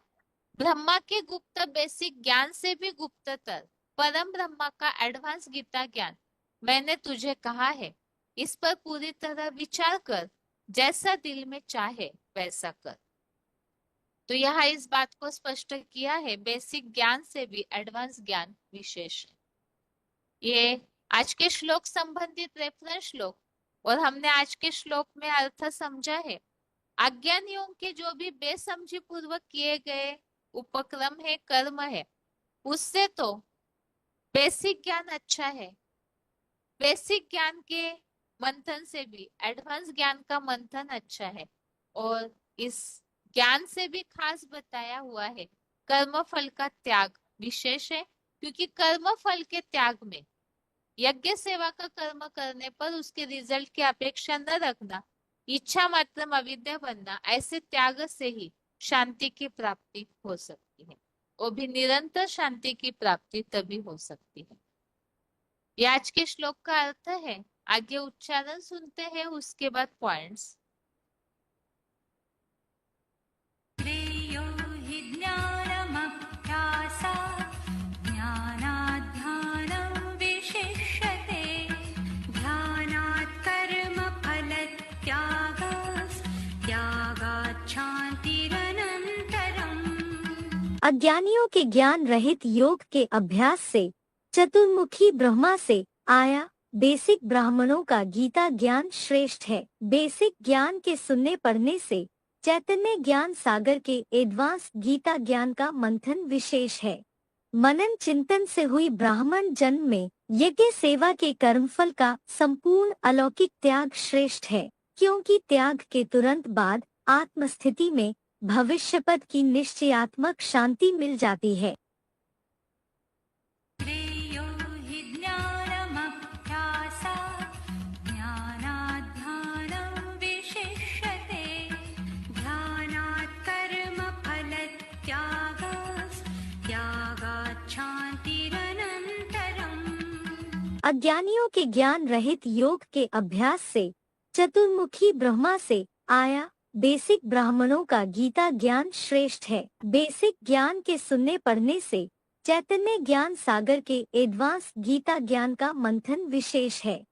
ब्रह्मा के गुप्त बेसिक ज्ञान से भी गुप्ततर परम ब्रह्मा का एडवांस गीता ज्ञान मैंने तुझे कहा है, इस पर पूरी तरह विचार कर, जैसा दिल में चाहे वैसा कर। तो यहाँ इस बात को स्पष्ट किया है, बेसिक ज्ञान से भी एडवांस ज्ञान विशेष है। ये आज के श्लोक संबंधित रेफरेंस श्लोक, और हमने आज के श्लोक में अर्थ समझा है। अज्ञानियों के जो भी बेसमझी पूर्वक किए गए उपक्रम है, कर्म है, उससे तो बेसिक ज्ञान अच्छा है। बेसिक ज्ञान के मंथन से भी एडवांस ज्ञान का मंथन अच्छा है। और इस ज्ञान से भी खास बताया हुआ है, कर्म फल का त्याग विशेष है, क्योंकि कर्म फल के त्याग में, यज्ञ सेवा का कर्म करने पर उसके रिजल्ट की अपेक्षा न रखना, इच्छा मात्र अविद्या बनना, ऐसे त्याग से ही शांति की प्राप्ति हो सकती है। वो भी निरंतर शांति की प्राप्ति तभी हो सकती है। ये आज के श्लोक का अर्थ है। आगे उच्चारण सुनते हैं, उसके बाद पॉइंट्स। श्रेयो हि ज्ञानमभ्यासात् ज्ञानात् ध्यानं विशिष्यते ध्यानात् कर्मफलत्यागात् शान्तिरनन्तरम्। अज्ञानियों के ज्ञान रहित योग के अभ्यास से चतुर्मुखी ब्रह्मा से आया बेसिक ब्राह्मणों का गीता ज्ञान श्रेष्ठ है। बेसिक ज्ञान के सुनने पढ़ने से चैतन्य ज्ञान सागर के एडवांस गीता ज्ञान का मंथन विशेष है। मनन चिंतन से हुई ब्राह्मण जन्म में यज्ञ सेवा के कर्मफल का संपूर्ण अलौकिक त्याग श्रेष्ठ है, क्योंकि त्याग के तुरंत बाद आत्मस्थिति में भविष्यपद की निश्चयात्मक शांति मिल जाती है। श्रेयो हि ज्ञानमभ्यासात् ज्ञानात् ध्यानं विशिष्यते ध्यानात् कर्मफलत्यागात् शान्तिरनन्तरम्। अज्ञानियों के ज्ञान रहित योग के अभ्यास से चतुर्मुखी ब्रह्मा से आया बेसिक ब्राह्मणों का गीता ज्ञान श्रेष्ठ है। बेसिक ज्ञान के सुनने पढ़ने से चैतन्य ज्ञान सागर के एडवांस गीता ज्ञान का मंथन विशेष है।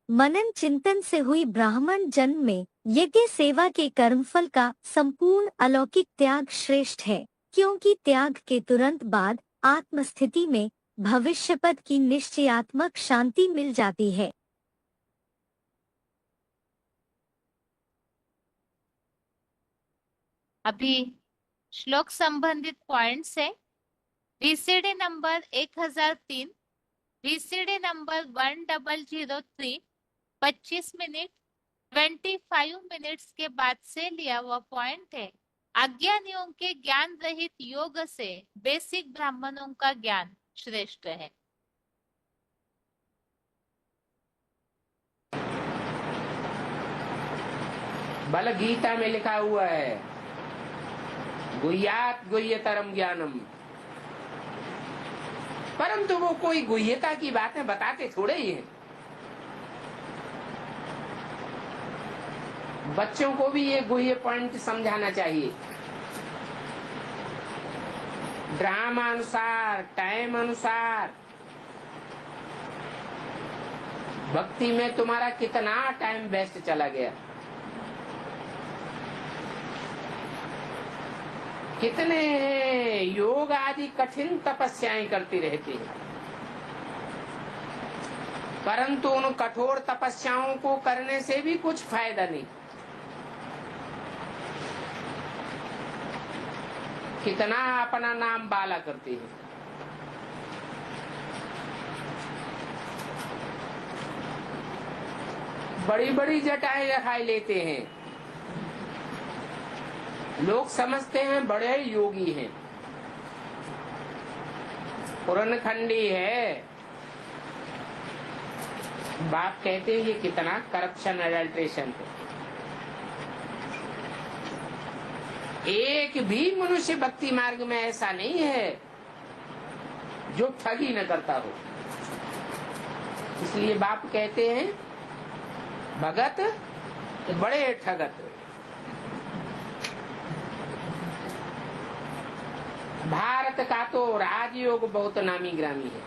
मनन चिंतन से हुई ब्राह्मण जन्म में यज्ञ सेवा के कर्मफल का संपूर्ण अलौकिक त्याग श्रेष्ठ है, क्योंकि त्याग के तुरंत बाद आत्मस्थिति में भविष्यपद की निश्चयात्मक शांति मिल जाती है। अभी श्लोक संबंधित पॉइंट्स है। VCD number 1003, VCD number 1003, 25 minute 25 minutes के बाद से लिया हुआ पॉइंट है। अज्ञानियों के ज्ञान रहित योग से बेसिक ब्राह्मणों का ज्ञान श्रेष्ठ है। बल गीता में लिखा हुआ है, गुह्यात गुह्यतरम ज्ञानम, परंतु वो कोई गुह्यता की बातें बताते थोड़े ही हैं। बच्चों को भी ये गुह्य पॉइंट समझाना चाहिए। ड्रामा अनुसार, टाइम अनुसार भक्ति में तुम्हारा कितना टाइम वेस्ट चला गया, कितने योग आदि कठिन तपस्याएं करती रहती हैं, परंतु उन कठोर तपस्याओं को करने से भी कुछ फायदा नहीं। कितना अपना नाम बाला करती है। बड़ी बड़ी जटाएं रखाई लेते हैं, लोग समझते हैं बड़े योगी हैं, पुरनखंडी है। बाप कहते हैं ये कितना करप्शन, एडल्ट्रेशन है। एक भी मनुष्य भक्ति मार्ग में ऐसा नहीं है जो ठगी न करता हो। इसलिए बाप कहते हैं भगत बड़े ठगत। भारत का तो राजयोग बहुत नामी ग्रामी है,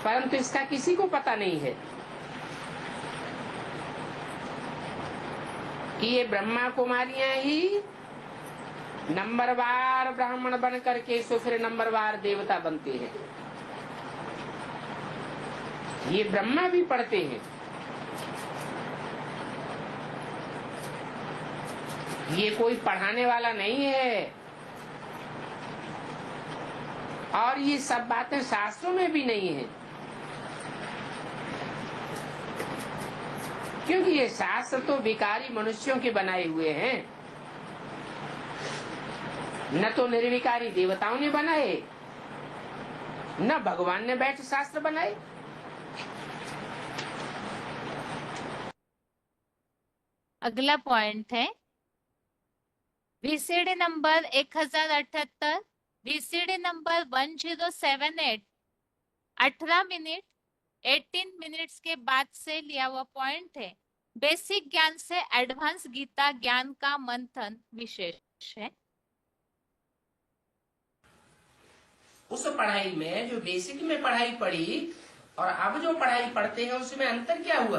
परंतु इसका किसी को पता नहीं है कि ये ब्रह्मा कुमारियां ही नंबरवार ब्राह्मण बन करके सो फिर नंबरवार देवता बनते हैं। ये ब्रह्मा भी पढ़ते हैं। ये कोई पढ़ाने वाला नहीं है। और ये सब बातें शास्त्रों में भी नहीं है, क्योंकि ये शास्त्र तो विकारी मनुष्यों के बनाए हुए हैं। न तो निर्विकारी देवताओं ने बनाए, न भगवान ने बैठ शास्त्र बनाए। अगला पॉइंट है VCD number 1078, VCD number 1078, 18 minute 18 minutes के बाद से लिया हुआ पॉइंट है। बेसिक ज्ञान से एडवांस गीता ज्ञान का मंथन विशेष है। उस पढ़ाई में जो बेसिक में पढ़ाई पढ़ी और अब जो पढ़ाई पढ़ते हैं उसमें अंतर क्या हुआ?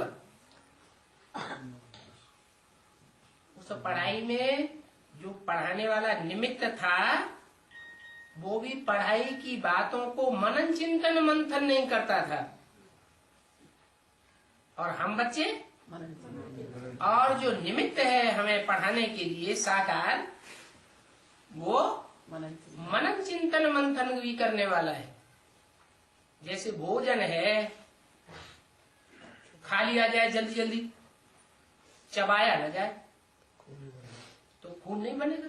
उस पढ़ाई में जो पढ़ाने वाला निमित्त था वो भी पढ़ाई की बातों को मनन चिंतन मंथन नहीं करता था, और हम बच्चे और जो निमित्त है हमें पढ़ाने के लिए साकार, वो मनन चिंतन मंथन भी करने वाला है। जैसे भोजन है, खा लिया जाए जल्दी जल्दी, चबाया न जाए तो खून नहीं बनेगा,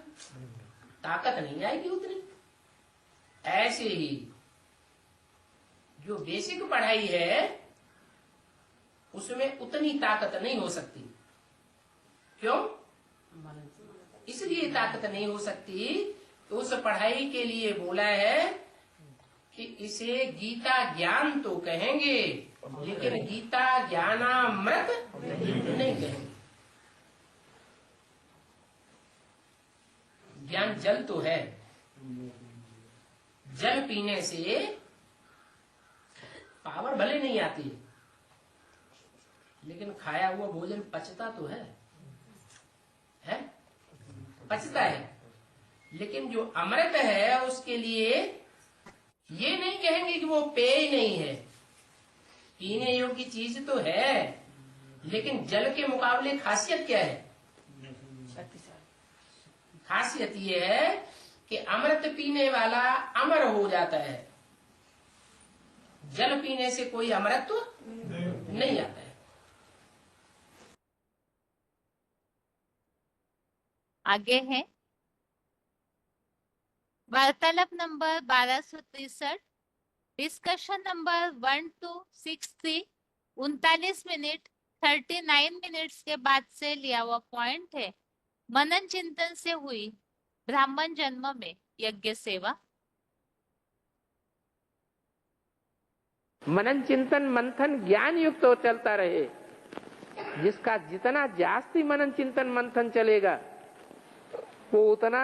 ताकत नहीं आएगी उतनी। ऐसे ही जो बेसिक पढ़ाई है उसमें उतनी ताकत नहीं हो सकती। क्यों? इसलिए ताकत नहीं हो सकती तो उस पढ़ाई के लिए बोला है कि इसे गीता ज्ञान तो कहेंगे, लेकिन गीता ज्ञानामृत नहीं कहेंगे। ज्ञान जल तो है, जल पीने से पावर भले नहीं आती है, लेकिन खाया हुआ भोजन पचता तो है? पचता है। लेकिन जो अमृत है उसके लिए ये नहीं कहेंगे कि वो पेय नहीं है, पीने योग्य चीज तो है, लेकिन जल के मुकाबले खासियत क्या है? खासियत ये है कि अमृत पीने वाला अमर हो जाता है, जल पीने से कोई अमृत तो नहीं आता है। आगे है वार्तालाप number 1263, discussion number 1263, 39 minute 39 minutes के बाद से लिया हुआ पॉइंट है। मनन चिंतन से हुई ब्राह्मण जन्म में यज्ञ सेवा। मनन चिंतन मंथन ज्ञान युक्त हो चलता रहे। जिसका जितना जास्ती मनन चिंतन मंथन चलेगा वो उतना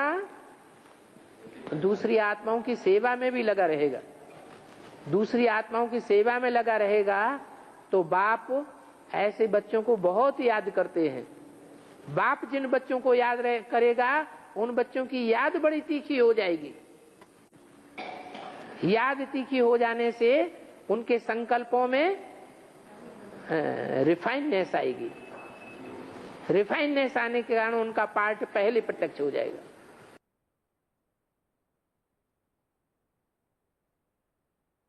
दूसरी आत्माओं की सेवा में भी लगा रहेगा। दूसरी आत्माओं की सेवा में लगा रहेगा तो बाप ऐसे बच्चों को बहुत याद करते हैं। बाप जिन बच्चों को याद करेगा उन बच्चों की याद बड़ी तीखी हो जाएगी। याद तीखी हो जाने से उनके संकल्पों में रिफाइननेस आएगी। रिफाइननेस आने के कारण उनका पार्ट पहले प्रत्यक्ष हो जाएगा।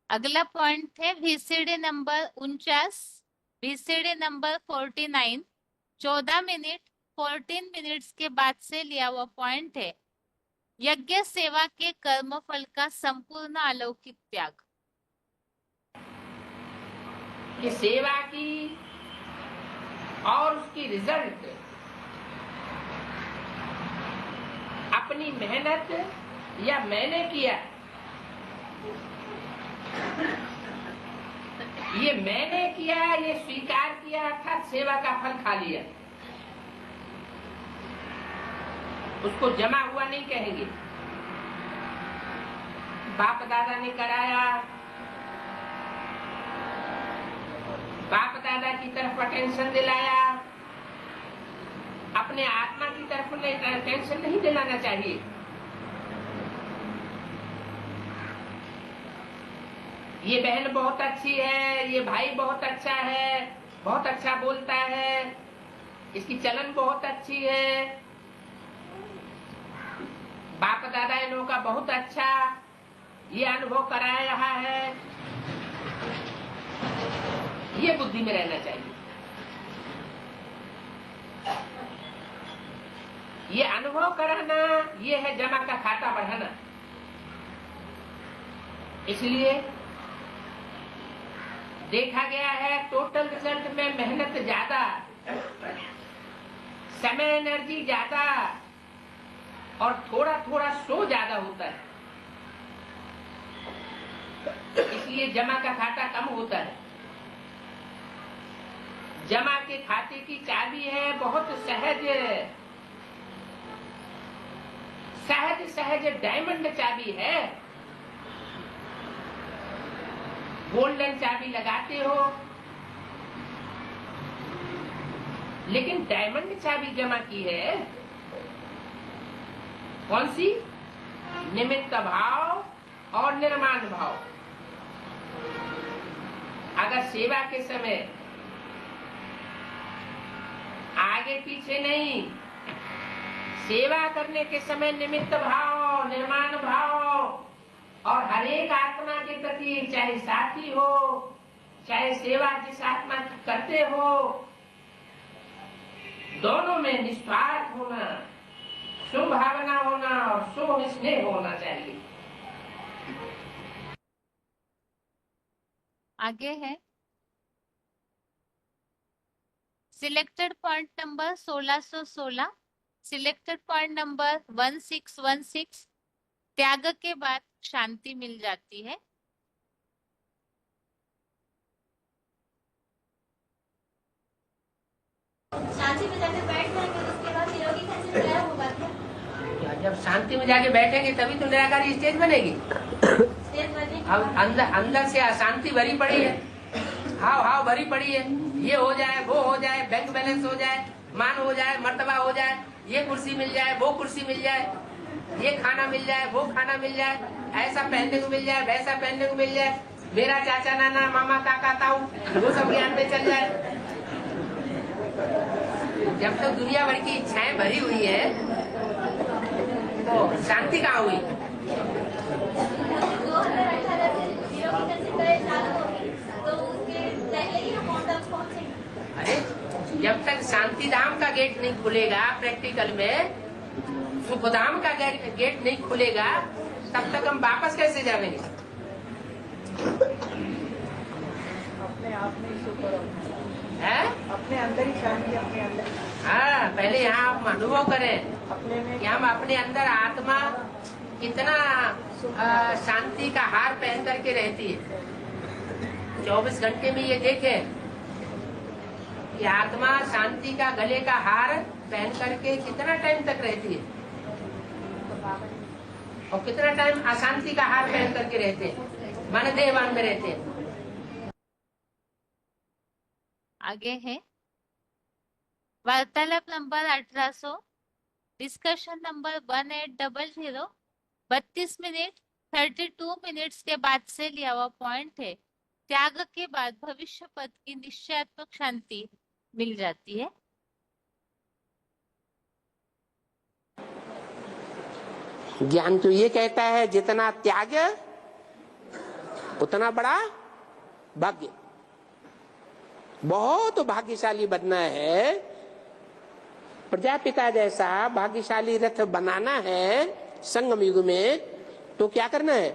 अगला पॉइंट है VCD number 49, VCD number 49, 14 minute 14 minutes के बाद से लिया हुआ पॉइंट है। यज्ञ सेवा के कर्म फल का संपूर्ण अलौकिक त्याग। ये सेवा की और उसकी रिजल्ट अपनी मेहनत या मैंने किया, ये मैंने किया, ये स्वीकार किया अर्थात सेवा का फल खा लिया, उसको जमा हुआ नहीं कहेंगे। बाप दादा ने कराया, बाप दादा की तरफ अटेंशन दिलाया, अपने आत्मा की तरफ अटेंशन नहीं दिलाना चाहिए। ये बहन बहुत अच्छी है, ये भाई बहुत अच्छा है, बहुत अच्छा बोलता है, इसकी चलन बहुत अच्छी है, बाप दादा इन लोगों का बहुत अच्छा ये अनुभव करा रहा है। ये बुद्धि में रहना चाहिए। ये अनुभव कराना, ये है जमा का खाता बढ़ाना। इसलिए देखा गया है टोटल रिजल्ट में मेहनत ज्यादा, समय एनर्जी ज्यादा और थोड़ा थोड़ा शो ज्यादा होता है। इसलिए जमा का खाता कम होता है। जमा के खाते की चाबी है बहुत सहज सहज सहज डायमंड चाबी है। गोल्डन चाबी लगाते हो, लेकिन डायमंड चाबी जमा की है कौन सी? निमित्त भाव और निर्माण भाव। अगर सेवा के समय आगे पीछे नहीं, सेवा करने के समय निमित्त भाव, निर्माण भाव और हर एक आत्मा के प्रति, चाहे साथी हो, चाहे सेवा जिस आत्मा की करते हो, दोनों में निस्वार्थ होना, शुभ भावना होना और शुभ स्नेह होना चाहिए। आगे है selected point number 1616, selected point number 1616। त्याग के बाद शांति मिल जाती है। शांति में जाकर बैठ जाएंगे तो उसके बाद निरोगी कैसे तैयार होगा क्या? जब शांति में जाके बैठेंगे तभी तो निराकारी स्टेज बनेगी। स्टेज बने अब अंदर से अशांति भरी पड़ी है, हाव भरी पड़ी है। ये हो जाए, वो हो जाए, बैंक बैलेंस हो जाए, मान हो जाए, मर्तबा हो जाए, ये कुर्सी मिल जाए, वो कुर्सी मिल जाए, ये खाना मिल जाए, वो खाना मिल जाए, ऐसा पहनने को मिल जाए, वैसा पहनने को मिल जाए, मेरा चाचा नाना मामा काका ताऊ वो सब ज्ञान में चल जाए। जब तक दुनिया भर की इच्छाएं भरी हुई है तो शांति कहाँ हुई? 2018 से निरोगी कैसे तैयार चालू होगी तो उसके पहले ही हम मॉडल पहुंचेंगे। अरे जब तक शांति धाम का गेट नहीं खुलेगा प्रैक्टिकल में, सुखधाम का गेट नहीं खुलेगा, तब तक हम वापस कैसे जाएंगे? अपने आप में सुख है? अपने अंदर ही शांति, अपने अंदर हाँ, पहले यहाँ हम अनुभव करें अपने में कि हम अपने अंदर आत्मा कितना शांति का हार पहन करके रहती है। 24 घंटे में ये देखें कि आत्मा शांति का गले का हार पहन करके कितना टाइम तक रहती है और कितना टाइम अशांति का हार पहन करके रहते हैं, माने देहवान में रहते हैं। आगे है वार्तालाप number 1800, discussion number 1800। 32 minute 32 minutes के बाद से लिया हुआ पॉइंट है। त्याग के बाद भविष्य पद की निश्चयात्मक शांति मिल जाती है। ज्ञान तो ये कहता है जितना त्याग उतना बड़ा भाग्य। बहुत भाग्यशाली बनना है, प्रजापिता जैसा भाग्यशाली रथ बनाना है संगम युग में, तो क्या करना है?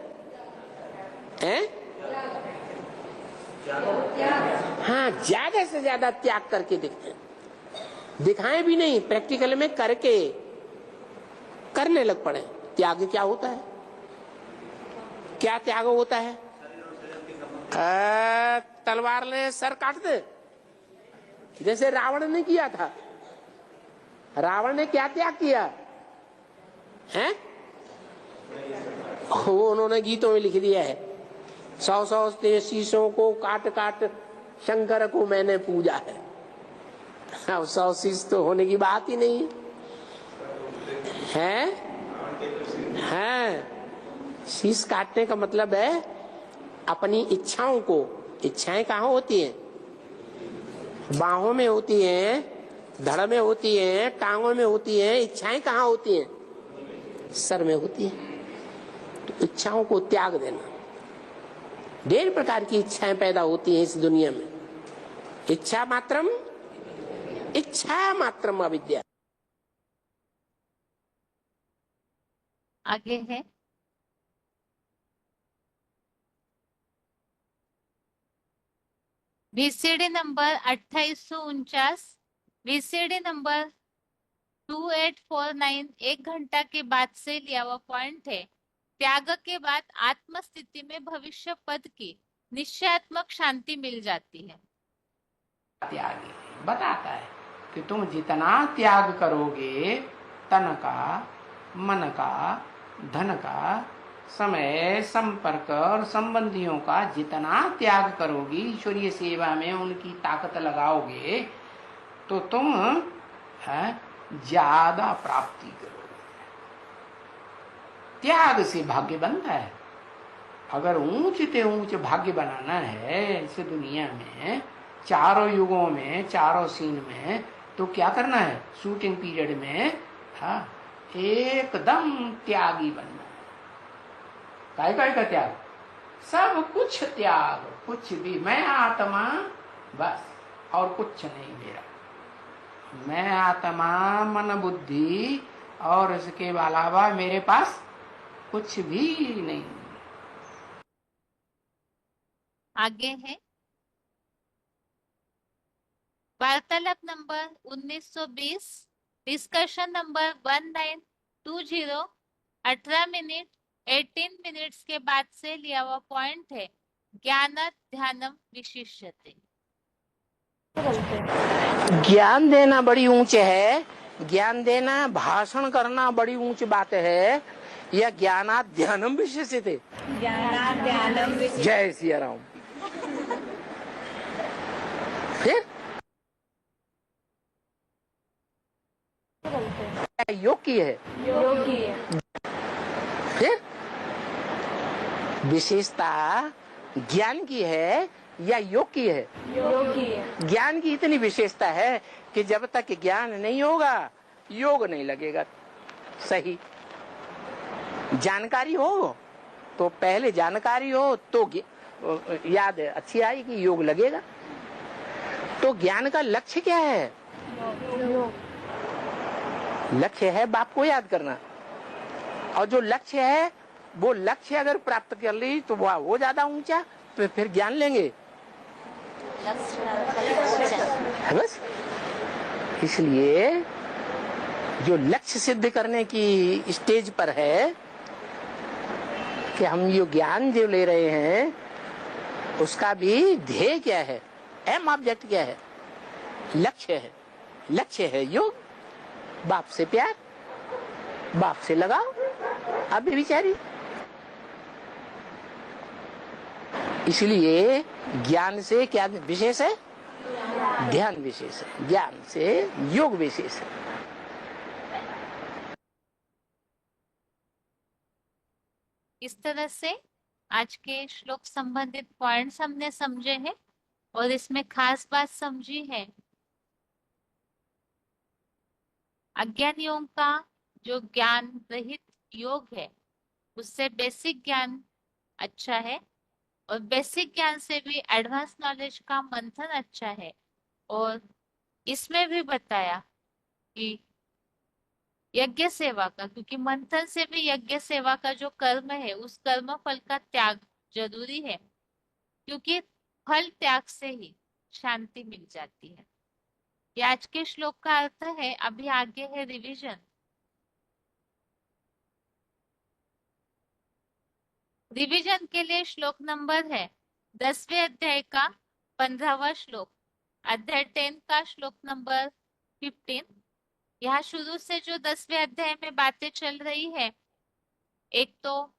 हाँ, ज्यादा से ज्यादा त्याग करके दिखाएं भी नहीं, प्रैक्टिकल में करके करने लग पड़े। त्याग क्या होता है? क्या त्याग होता है? तलवार ने सर काट दे, जैसे रावण ने किया था। रावण ने क्या त्याग किया है? वो उन्होंने गीतों में लिख दिया है, 100 शीशों को काट काट शंकर को मैंने पूजा है। अब 100 शीश तो होने की बात ही नहीं है। शीश काटने का मतलब है अपनी इच्छाओं को, इच्छाएं कहाँ होती हैं? बाहों में होती हैं, धड़ में होती हैं, टांगों में होती हैं। इच्छाएं कहाँ होती हैं? सर में होती हैं। तो इच्छाओं को त्याग देना। ढेर प्रकार की इच्छाएं पैदा होती हैं इस दुनिया में। इच्छा मात्रम अविद्या। आगे है VCD नंबर 2849, VCD नंबर 2849 1 घंटा के बाद से लिया हुआ पॉइंट है। त्याग के बाद आत्म स्थिति में भविष्य पद की निश्चयात्मक शांति मिल जाती है। त्यागी बताता है कि तुम जितना त्याग करोगे, तन का, मन का, धन का, समय, संपर्क और संबंधियों का जितना त्याग करोगी, ईश्वरीय सेवा में उनकी ताकत लगाओगे, तो तुम ज्यादा प्राप्ति करोगे। त्याग से भाग्य बनता है। अगर ऊंच से ऊंच भाग्य बनाना है इस दुनिया में, चारों युगों में, चारों सीन में, तो क्या करना है? शूटिंग पीरियड में एकदम त्यागी बनना है। काय का त्याग? सब कुछ त्याग, कुछ भी। मैं आत्मा बस, और कुछ नहीं मेरा। मैं आत्मा, मन, बुद्धि, और इसके अलावा मेरे पास कुछ भी नहीं। आगे है वार्तालाप number 1920, discussion number 1920, 18 minute 18 minutes के बाद से लिया हुआ पॉइंट है। ज्ञान ध्यानम विशिष्यते। ज्ञान देना बड़ी ऊंच है, ज्ञान देना, भाषण करना बड़ी ऊंच बात है, या ज्ञानात ध्यानम विशिष्यते? जय सिया राम। फिर योग की है, फिर विशेषता ज्ञान की है या योग की है? ज्ञान की इतनी विशेषता है कि जब तक ज्ञान नहीं होगा योग नहीं लगेगा। सही जानकारी हो तो, पहले जानकारी हो तो याद अच्छी आएगी, योग लगेगा। तो ज्ञान का लक्ष्य क्या है? लक्ष्य है बाप को याद करना। और जो लक्ष्य है, वो लक्ष्य अगर प्राप्त कर ली तो वो ज्यादा ऊंचा, तो फिर ज्ञान लेंगे। है बस। इसलिए जो लक्ष्य सिद्ध करने की स्टेज पर है कि हम ये ज्ञान जो ले रहे हैं, उसका भी ध्येय क्या है, एम ऑब्जेक्ट क्या है? लक्ष्य है। लक्ष्य है योग, बाप से प्यार, बाप से लगाओ। अभी बिचारी इसलिए ज्ञान से क्या विशेष है? ध्यान विशेष है। ज्ञान से योग विशेष है। इस तरह से आज के श्लोक संबंधित पॉइंट्स हमने समझे हैं और इसमें खास बात समझी है, अज्ञानियों का जो ज्ञान रहित योग है उससे बेसिक ज्ञान अच्छा है, और बेसिक ज्ञान से भी एडवांस नॉलेज का मंथन अच्छा है। और इसमें भी बताया कि यज्ञ सेवा का, क्योंकि मंथन से भी यज्ञ सेवा का जो कर्म है उस कर्म फल का त्याग जरूरी है, क्योंकि फल त्याग से ही शांति मिल जाती है। ये आज के श्लोक का अर्थ है। अभी आगे है रिवीजन। रिवीजन के लिए श्लोक नंबर है 10वें अध्याय का 15वां श्लोक, अध्याय 10 का श्लोक नंबर 15। यहाँ शुरू से जो 10वें अध्याय में बातें चल रही है, एक तो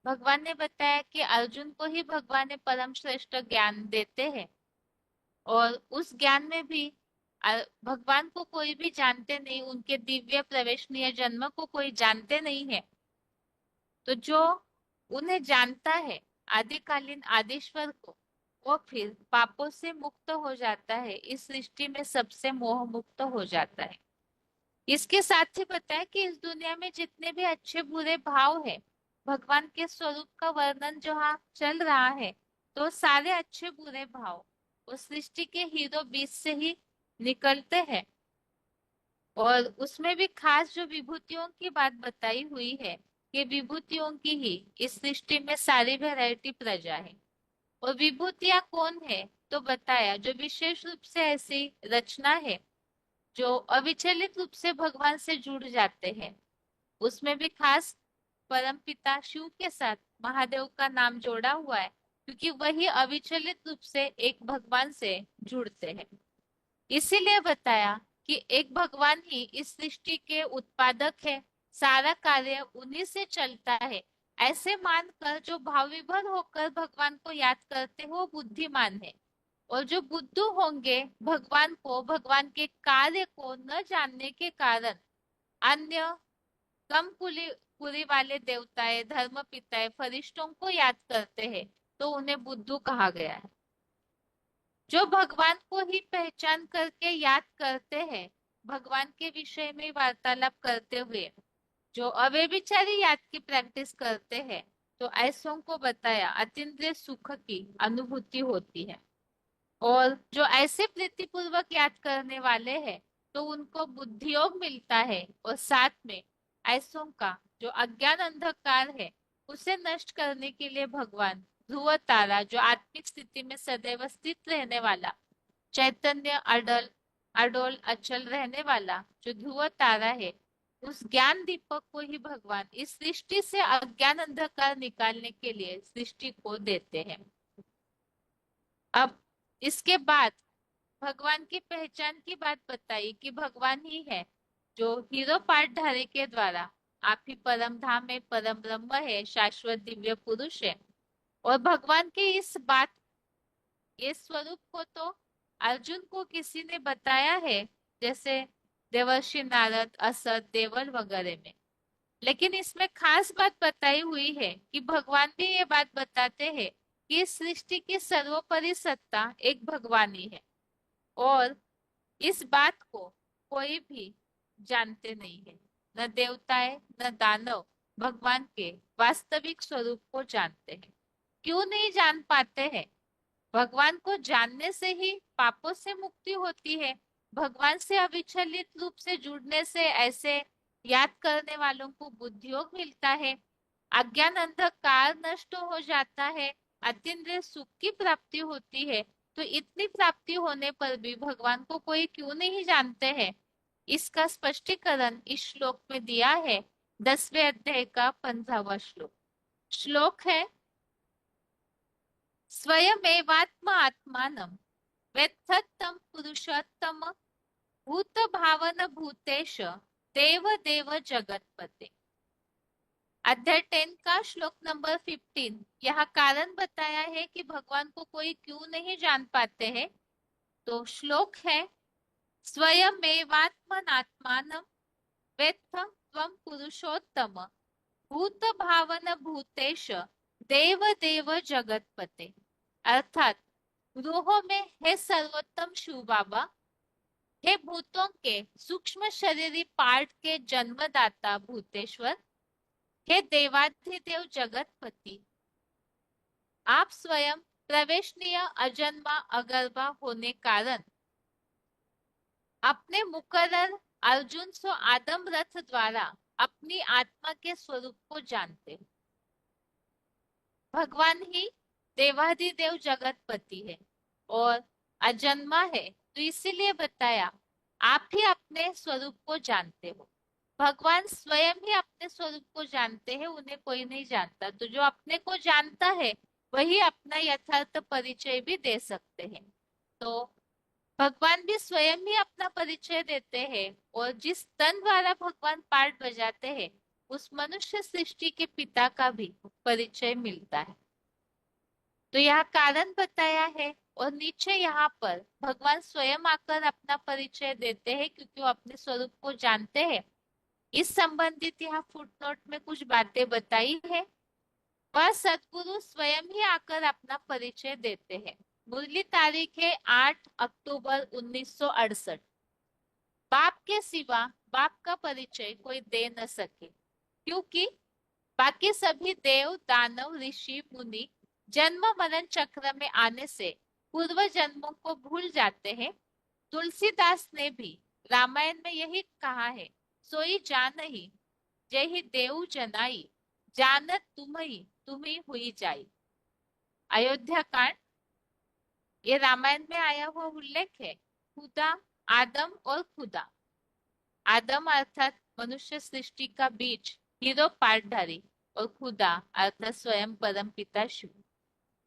भगवान ने बताया कि अर्जुन को ही भगवान ने परम श्रेष्ठ ज्ञान देते हैं, और उस ज्ञान में भी भगवान को कोई भी जानते नहीं, उनके दिव्य प्रवेशनीय जन्म को कोई जानते नहीं है। तो जो उन्हें जानता है आदिकालीन आदिश्वर को, वो फिर पापों से मुक्त हो जाता है, इस सृष्टि में सबसे मोह मुक्त हो जाता है। इसके साथ ही बताया कि इस दुनिया में जितने भी अच्छे बुरे भाव है, भगवान के स्वरूप का वर्णन जहाँ चल रहा है, तो सारे अच्छे बुरे भाव उस सृष्टि के हीरो बीज से ही निकलते हैं। और उसमें भी खास जो विभूतियों की बात बताई हुई है कि विभूतियों की ही इस सृष्टि में सारी वैरायटी प्रजा है। और विभूतियां कौन है, तो बताया जो विशेष रूप से ऐसी रचना है जो अविचलित रूप से भगवान से जुड़ जाते हैं। उसमें भी खास परम पिता शिव के साथ महादेव का नाम जोड़ा हुआ है, क्योंकि वही अविचलित रूप से एक भगवान से जुड़ते हैं। इसीलिए बताया कि एक भगवान ही इस सृष्टि के उत्पादक है, सारा कार्य उन्हीं से चलता है। ऐसे मानकर जो भाव विभोर होकर भगवान को याद करते हो वो बुद्धिमान है। और जो बुद्धू होंगे, भगवान को, भगवान के कार्य को न जानने के कारण अन्य कम कुली वाले देवताएं, धर्म पिताएं, फरिश्तों को याद करते हैं, तो उन्हें बुद्धू कहा गया है। जो भगवान को ही पहचान करके याद करते हैं, भगवान के विषय में वार्तालाप करते हुए जो अव्यभिचारी याद की प्रैक्टिस करते हैं, तो ऐसों को बताया अतीन्द्रिय सुख की अनुभूति होती है। और जो ऐसे प्रीतिपूर्वक याद करने वाले हैं, तो उनको बुद्धि योग मिलता है। और साथ में ऐसों का जो अज्ञान अंधकार है, उसे नष्ट करने के लिए भगवान ध्रुव तारा, जो आत्मिक स्थिति में सदैव स्थित रहने वाला, चैतन्य अडल अडोल अचल रहने वाला जो ध्रुव तारा है, उस ज्ञान दीपक को ही भगवान इस सृष्टि से अज्ञान अंधकार निकालने के लिए सृष्टि को देते हैं। अब इसके बाद भगवान की पहचान की बात बताई कि भगवान ही है जो हीरो पाठधारी के द्वारा आप ही परम धाम में परम ब्रह्म है, शाश्वत दिव्य पुरुष है। और भगवान के इस बात, ये स्वरूप को तो अर्जुन को किसी ने बताया है, जैसे देवर्षि नारद, असत, देवल वगैरह में। लेकिन इसमें खास बात बताई हुई है कि भगवान भी ये बात बताते हैं कि इस सृष्टि की सर्वोपरि सत्ता एक भगवान ही है। और इस बात को कोई भी जानते नहीं है, न देवताएं न दानव भगवान के वास्तविक स्वरूप को जानते हैं। क्यों नहीं जान पाते हैं? भगवान को जानने से ही पापों से मुक्ति होती है। भगवान से अविचलित रूप से जुड़ने से ऐसे याद करने वालों को बुद्धि योग मिलता है, अज्ञान अंधकार नष्ट हो जाता है, अतीन्द्रिय सुख की प्राप्ति होती है। तो इतनी प्राप्ति होने पर भी भगवान को कोई क्यों नहीं जानते हैं? इसका स्पष्टीकरण इस श्लोक में दिया है, 10वें अध्याय का 15वां श्लोक। श्लोक है, स्वयमेवात्म आत्मानं वेत्थतं पुरुषोत्तम भूत भावन भूतेश देव देव जगतपते। अध्याय 10 का श्लोक नंबर 15 यहाँ कारण बताया है कि भगवान को कोई क्यों नहीं जान पाते हैं। तो श्लोक है, स्वयमेवात्मनात्मानं वेत्थ त्वं पुरुषोत्तम भूत भावन भूतेश देव देव जगतपते। अर्थात रूहों में हे सर्वोत्तम शिव बाबा, हे भूतों के सूक्ष्म शरीरी पार्ट के जन्मदाता भूतेश्वर, हे देवाधिदेव जगतपति, आप स्वयं प्रवेशनीय अजन्मा अगर्भा होने कारण अपने मुकर्रर अर्जुन सो आदम रथ द्वारा अपनी आत्मा के स्वरूप को जानते हो। भगवान ही देवाधिदेव जगतपति है और अजन्मा है, तो इसीलिए बताया आप ही अपने स्वरूप को जानते हो। भगवान स्वयं ही अपने स्वरूप को जानते हैं, उन्हें कोई नहीं जानता। तो जो अपने को जानता है वही अपना यथार्थ परिचय भी दे सकते हैं। तो भगवान भी स्वयं ही अपना परिचय देते हैं, और जिस तन द्वारा भगवान पाठ बजाते हैं उस मनुष्य सृष्टि के पिता का भी परिचय मिलता है। तो यह कारण बताया है। और नीचे यहाँ पर भगवान स्वयं आकर अपना परिचय देते हैं, क्योंकि वो अपने स्वरूप को जानते हैं। इस संबंधित यहाँ फुटनोट में कुछ बातें बताई है। वह सद्गुरु स्वयं ही आकर अपना परिचय देते हैं। मुरली तारीख है 8 अक्टूबर 1968। बाप के सिवा बाप का परिचय कोई दे न सके, क्योंकि बाकी सभी देव दानव ऋषि मुनि जन्म मरण चक्र में आने से पूर्व जन्मों को भूल जाते हैं। तुलसीदास ने भी रामायण में यही कहा है, सोई जानहि जय देव जनाई, जानत तुम्ही हुई जाई। अयोध्या कांड, ये रामायण में आया हुआ उल्लेख है। खुदा, आदम और खुदा। आदम अर्थात मनुष्य सृष्टि का बीज, हीरो पार्टधारी, और खुदा अर्थात स्वयं परम पिता शिव।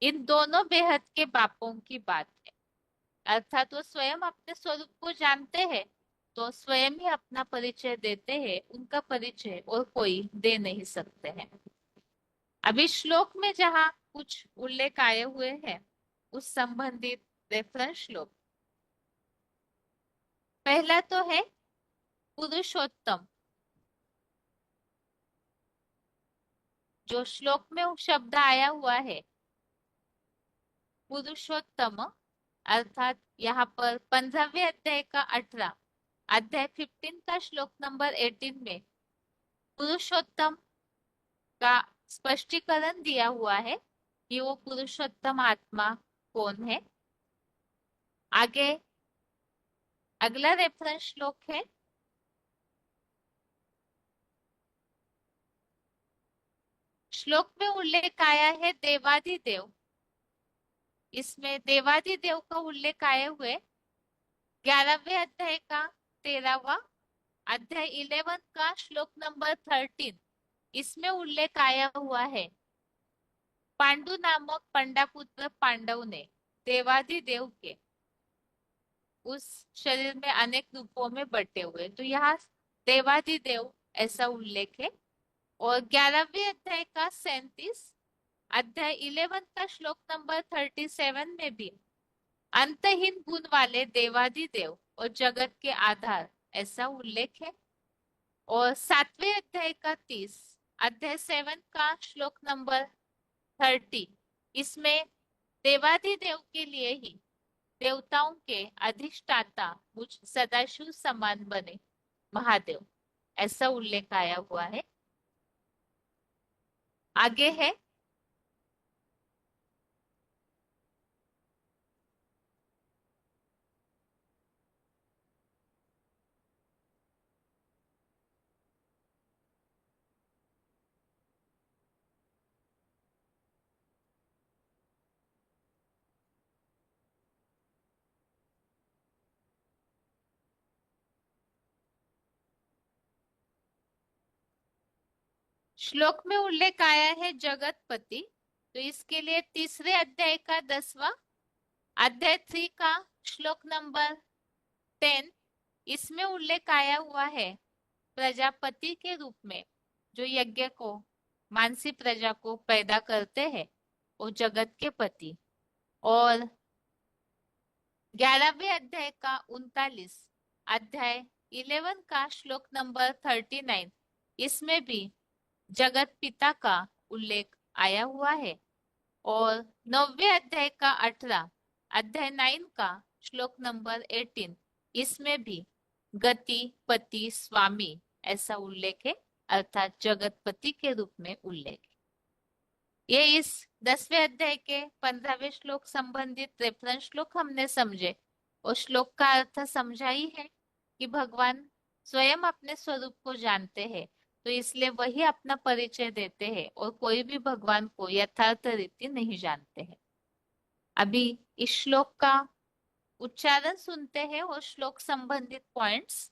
इन दोनों बेहद के बापों की बात है, अर्थात वो स्वयं अपने स्वरूप को जानते हैं तो स्वयं ही अपना परिचय देते हैं। उनका परिचय और कोई दे नहीं सकते हैं। अभी श्लोक में जहाँ कुछ उल्लेख आए हुए हैं उस संबंधित रेफरेंस श्लोक। पहला तो है पुरुषोत्तम। जो श्लोक में वो शब्द आया हुआ है पुरुषोत्तम, अर्थात यहाँ पर 15वें अध्याय का 18, अध्याय 15 का श्लोक नंबर 18 में पुरुषोत्तम का स्पष्टीकरण दिया हुआ है कि वो पुरुषोत्तम आत्मा कौन है। आगे अगला रेफरेंस श्लोक है श्लोक में उल्लेख आया है देवादिदेव। इसमें देवादिदेव का उल्लेख आए हुए 11वें अध्याय का 13वां, अध्याय 11 का श्लोक नंबर 13। इसमें उल्लेख आया हुआ है पांडु नामक पंडापुत्र पांडव ने देवादिदेव के उस शरीर में अनेक रूपों में बटे हुए, तो यहाँ देवादिदेव ऐसा उल्लेख है। और 11वें अध्याय का 37, अध्याय 11 का श्लोक नंबर 37 में भी अंतहीन गुण वाले देवादिदेव और जगत के आधार ऐसा उल्लेख है। और 7वें अध्याय का 30, अध्याय 7 का श्लोक नंबर 30, इसमें देवादिदेव के लिए ही देवताओं के अधिष्ठाता मुझ सदाशिव समान बने महादेव ऐसा उल्लेख आया हुआ है। आगे है श्लोक में उल्लेख आया है जगतपति, तो इसके लिए तीसरे अध्याय का 10वां, अध्याय 3 का श्लोक नंबर 10, इसमें उल्लेख आया हुआ है प्रजापति के रूप में जो यज्ञ को, मानसी प्रजा को पैदा करते हैं वो जगत के पति। और 11वें अध्याय का 39, अध्याय 11 का श्लोक नंबर 39, इसमें भी जगत पिता का उल्लेख आया हुआ है। और 9वें अध्याय का 18, अध्याय 9 का श्लोक नंबर 18, इसमें भी गति पति स्वामी ऐसा उल्लेख है, अर्थात जगतपति के रूप में उल्लेख है। ये इस 10वें अध्याय के 15वें श्लोक संबंधित रेफरेंस श्लोक हमने समझे और श्लोक का अर्थ समझा ही है कि भगवान स्वयं अपने स्वरूप को जानते हैं, तो इसलिए वही अपना परिचय देते हैं और कोई भी भगवान को यथार्थ रीति नहीं जानते हैं। अभी इस श्लोक का उच्चारण सुनते हैं और श्लोक संबंधित पॉइंट्स।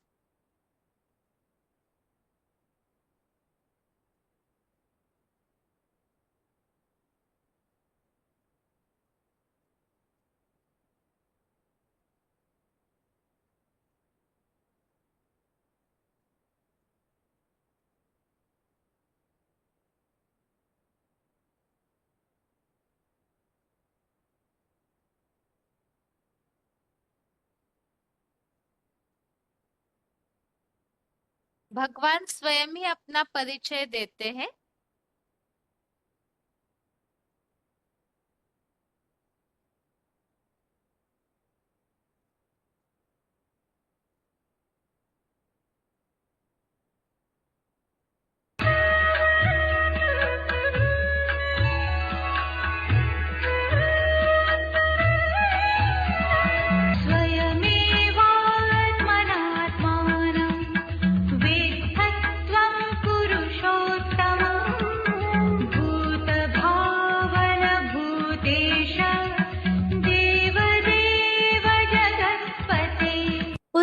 भगवान स्वयं ही अपना परिचय देते हैं।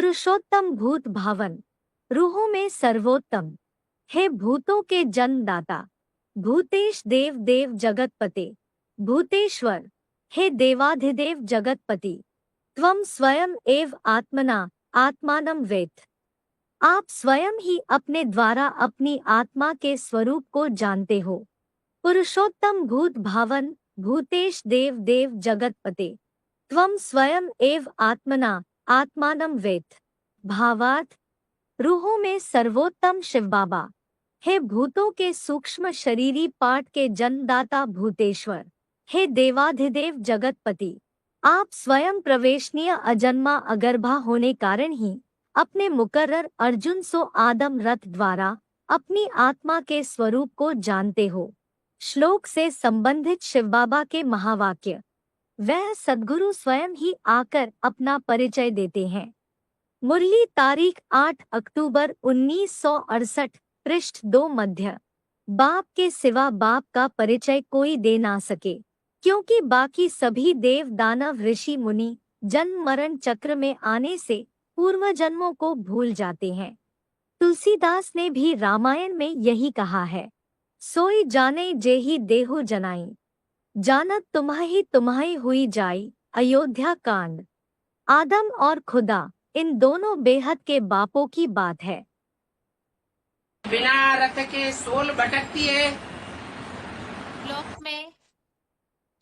पुरुषोत्तम भूत भावन, रूहों में सर्वोत्तम, हे भूतों के जन्मदाता, भूतेश देव देव जगतपते, भूतेश्वर, हे देवाधिदेव जगतपति, त्वं स्वयं एव आत्मना आत्मानं वेत्थ। आप स्वयं ही अपने द्वारा अपनी आत्मा के स्वरूप को जानते हो। पुरुषोत्तम भूत भावन, भूतेश देव देव जगतपते, त्वं स्वयं एव आत्मना आत्मानं वेत्थ। भावार्थ, रूहों में सर्वोत्तम शिव बाबा, हे भूतों के सूक्ष्म शरीरी पाठ के जन्मदाता भूतेश्वर, हे देवाधिदेव जगतपति, आप स्वयं प्रवेशनीय अजन्मा अगर्भा होने कारण ही अपने मुकर्रर अर्जुन सो आदम रथ द्वारा अपनी आत्मा के स्वरूप को जानते हो। श्लोक से संबंधित शिव बाबा के महावाक्य। वह सद्गुरु स्वयं ही आकर अपना परिचय देते हैं। मुरली तारीख 8 अक्टूबर 1968, पृष्ठ 2 मध्य। बाप के सिवा बाप का परिचय कोई दे ना सके, क्योंकि बाकी सभी देव दानव ऋषि मुनि जन्म मरण चक्र में आने से पूर्व जन्मों को भूल जाते हैं। तुलसीदास ने भी रामायण में यही कहा है, सोई जाने जेहि देहु जनाई, जानत तुम्हारी हुई जाई। अयोध्या कांड। आदम और खुदा, इन दोनों बेहद के बापों की बात है। बिना रथ के सोल भटकती है। श्लोक में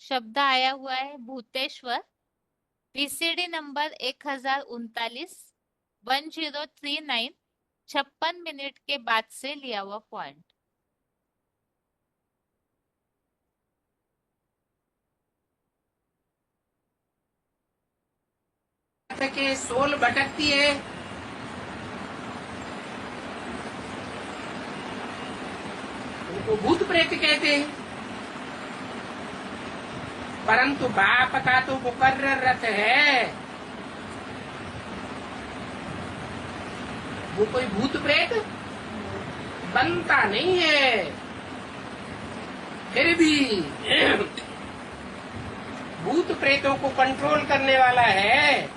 शब्द आया हुआ है भूतेश्वर। वीसीडी नंबर 1039 1039, 56 मिनट के बाद से लिया हुआ पॉइंट। रथ के सोल भटकती है। उनको भूत प्रेत कहते हैं, परंतु बाप का तो मुकर्रर रथ है। वो कोई भूत प्रेत बनता नहीं है। फिर भी भूत प्रेतों को कंट्रोल करने वाला है।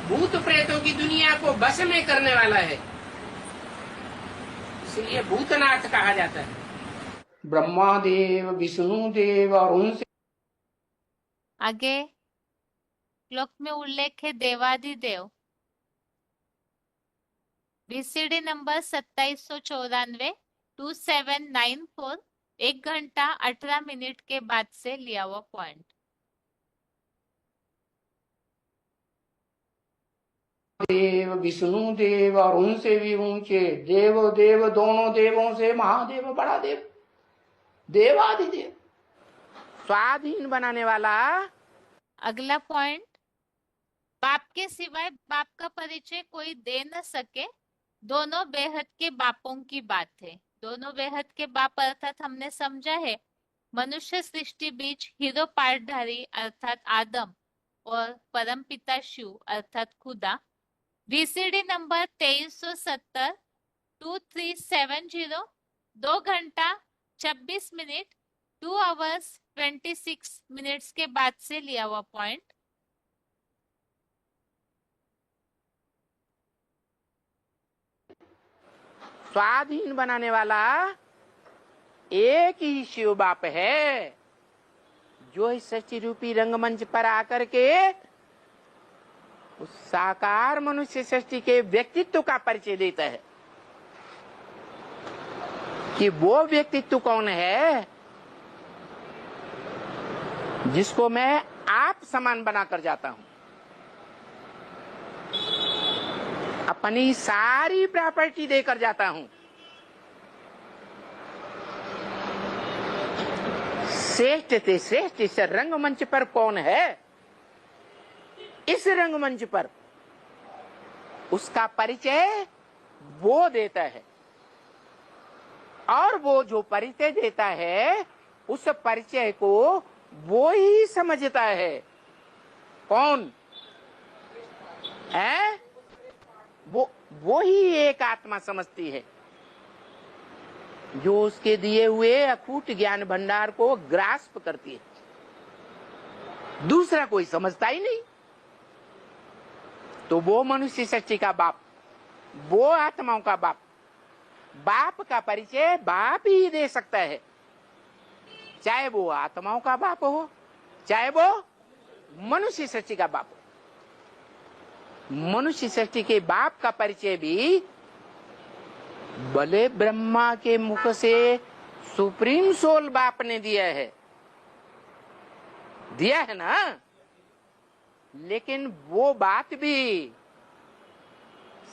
भूत प्रेतों की दुनिया को बस में करने वाला है, इसलिए भूतनाथ कहा जाता है। ब्रह्मा देव, विष्णु देव और उनसे आगे श्लोक में उल्लेख है देवाधिदेव। वीसीडी नंबर 2794 2794, 1 घंटा 18 मिनट के बाद से लिया हुआ पॉइंट। देव, विष्णु देव और उनसे भी ऊंचे देव देव, दोनों देवों से महादेव बड़ा देव, देवाधिदेव, स्वाधीन बनाने वाला। अगला पॉइंट, बाप के सिवाय बाप का परिचय कोई दे न सके, दोनों बेहद के बापों की बात है। दोनों बेहद के बाप अर्थात हमने समझा है मनुष्य सृष्टि बीच हीरो पार्टधारी अर्थात आदम और परमपिता शिव अर्थात खुदा। वीसीडी नंबर 2370 2370, 2 घंटा 26 मिनट 2 आवर्स 26 मिनट्स के बाद से लिया हुआ पॉइंट। स्वाधीन बनाने वाला एक ही शिव बाप है, जो इस सृष्टि रूपी रंगमंच पर आकर के उस साकार मनुष्य सृष्टि के व्यक्तित्व का परिचय देता है कि वो व्यक्तित्व कौन है जिसको मैं आप समान बनाकर जाता हूं। अपनी सारी प्रॉपर्टी देकर जाता हूं। श्रेष्ठ से श्रेष्ठ इस रंगमंच पर कौन है, इस रंगमंच पर उसका परिचय वो देता है, और वो जो परिचय देता है उस परिचय को वो ही समझता है। कौन है? वो ही एक आत्मा समझती है, जो उसके दिए हुए अकूट ज्ञान भंडार को ग्रास्प करती है। दूसरा कोई समझता ही नहीं। तो वो मनुष्य सृष्टि का बाप, वो आत्माओं का बाप, बाप का परिचय बाप ही दे सकता है, चाहे वो आत्माओं का बाप हो, चाहे वो मनुष्य सृष्टि का बाप हो। मनुष्य सृष्टि के बाप का परिचय भी भले ब्रह्मा के मुख से सुप्रीम सोल बाप ने दिया है ना, लेकिन वो बात भी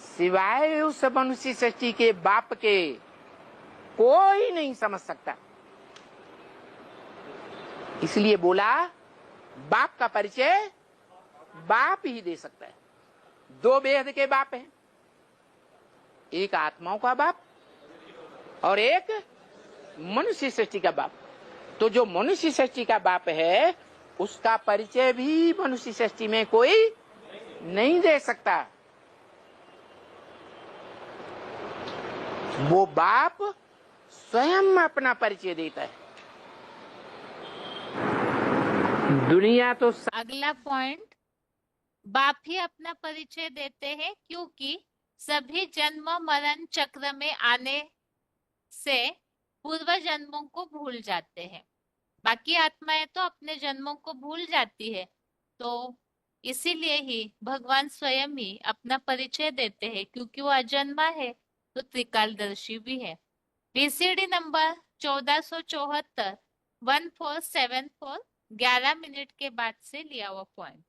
सिवाय उस मनुष्य सृष्टि के बाप के कोई नहीं समझ सकता। इसलिए बोला बाप का परिचय बाप ही दे सकता है। दो बेहद के बाप हैं, एक आत्माओं का बाप और एक मनुष्य सृष्टि का बाप। तो जो मनुष्य सृष्टि का बाप है उसका परिचय भी मनुष्य सृष्टि में कोई नहीं दे सकता। वो बाप स्वयं अपना परिचय देता है। दुनिया तो अगला पॉइंट, बाप ही अपना परिचय देते हैं क्योंकि सभी जन्म मरण चक्र में आने से पूर्व जन्मों को भूल जाते हैं। बाकी आत्माएं तो अपने जन्मों को भूल जाती है, तो इसीलिए ही भगवान स्वयं ही अपना परिचय देते हैं क्योंकि वो अजन्मा है तो त्रिकालदर्शी भी है। VCD नंबर 1474 1474 11 मिनट के बाद से लिया हुआ पॉइंट।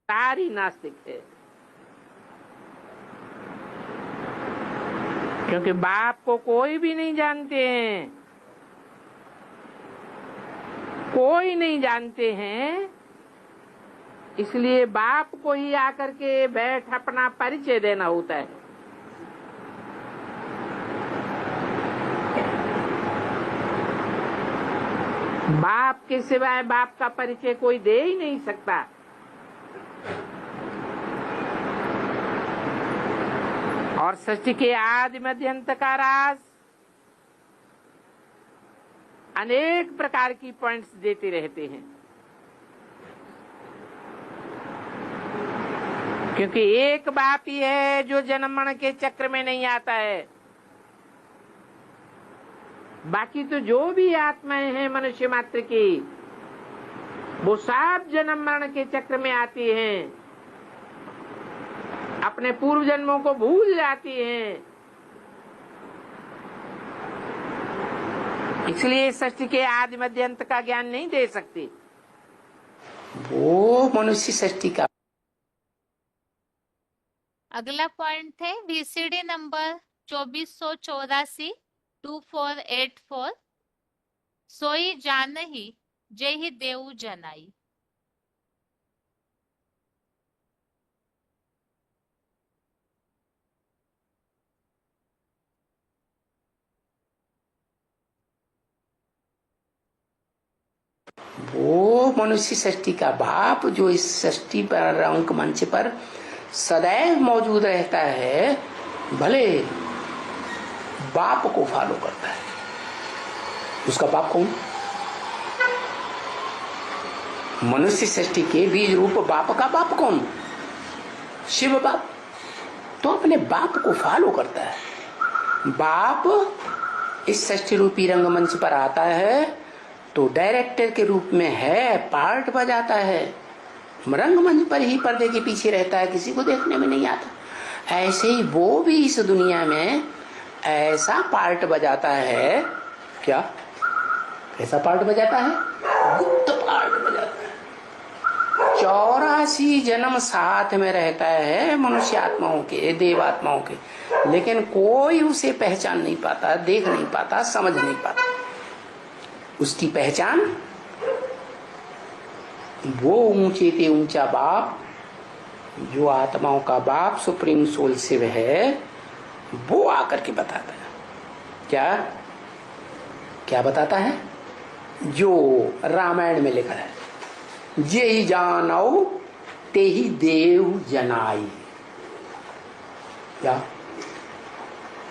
सारी नास्तिक है, क्योंकि बाप को कोई भी नहीं जानते हैं, कोई नहीं जानते हैं। इसलिए बाप को ही आकर के बैठ अपना परिचय देना होता है। बाप के सिवाय बाप का परिचय कोई दे ही नहीं सकता। और सृष्टि के आदि मध्य अंत का राज अनेक प्रकार की पॉइंट्स देते रहते हैं, क्योंकि एक बाप ही है जो जन्म मरण के चक्र में नहीं आता है। बाकी तो जो भी आत्माएं हैं मनुष्य मात्र की, वो सब जन्म मरण के चक्र में आती हैं, अपने पूर्व जन्मों को भूल जाती हैं। इसलिए सृष्टि के आदि मध्य अंत का ज्ञान नहीं दे सकती। वो मनुष्य सृष्टि का। अगला पॉइंट है VCD नंबर 2484 2484 सोई जानही जेहि देऊ जनाई। वो मनुष्य सृष्टि का बाप जो इस सृष्टि पर अंक मंच पर सदैव मौजूद रहता है, भले बाप को फॉलो करता है। उसका बाप कौन? मनुष्य सृष्टि के बीज रूप बाप का बाप कौन? शिव बाप। तो अपने बाप को फॉलो करता है। बाप इस सृष्टि रूपी रंगमंच पर आता है तो डायरेक्टर के रूप में है, पार्ट बजाता है, रंगमंच पर ही पर्दे के पीछे रहता है, किसी को देखने में नहीं आता। ऐसे ही वो भी इस दुनिया में ऐसा पार्ट बजाता है। क्या कैसा पार्ट बजाता है? गुप्त पार्ट बजाता है। 84 जन्म साथ में रहता है मनुष्य आत्माओं के, देवात्माओं के, लेकिन कोई उसे पहचान नहीं पाता, देख नहीं पाता, समझ नहीं पाता। उसकी पहचान वो ऊंचे से ऊंचा बाप जो आत्माओं का बाप सुप्रीम सोल शिव है, वो आकर के बताता है। क्या क्या बताता है? जो रामायण में लिखा है, जे ही जानो ते ही देव जनाई। क्या?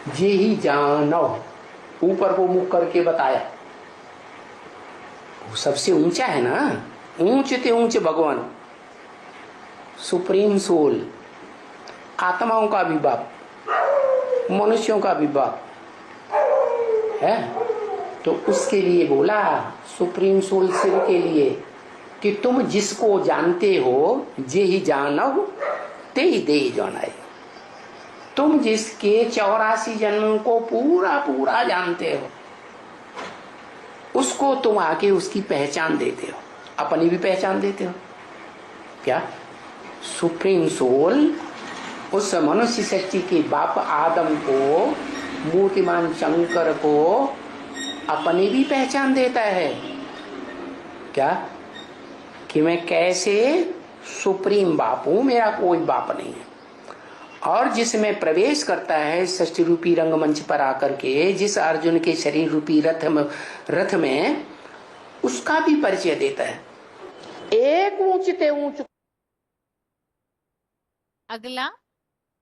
जे ही जानो, ऊपर को मुख करके बताया। वो सबसे ऊंचा है ना, ऊंचे ते ऊंचे भगवान। सुप्रीम सोल, आत्माओं का भी बाप, मनुष्यों का भी बाप है। तो उसके लिए बोला सुप्रीम सोल शिव के लिए कि तुम जिसको जानते हो जे ही जानव ते ही दे जानाए। तुम जिसके 84 जन्मों को पूरा पूरा जानते हो उसको तुम आके उसकी पहचान देते हो, अपनी भी पहचान देते हो। क्या सुप्रीम सोल उस मनुष्य शक्ति के बाप आदम को, मूर्तिमान शंकर को अपनी भी पहचान देता है। क्या कि मैं कैसे सुप्रीम बाप हूं, मेरा कोई बाप नहीं है। और जिसमें प्रवेश करता है षष्ठी रूपी रंगमंच पर आकर के, जिस अर्जुन के शरीर रूपी रथ में उसका भी परिचय देता है। एक ऊंचते ऊंच। अगला,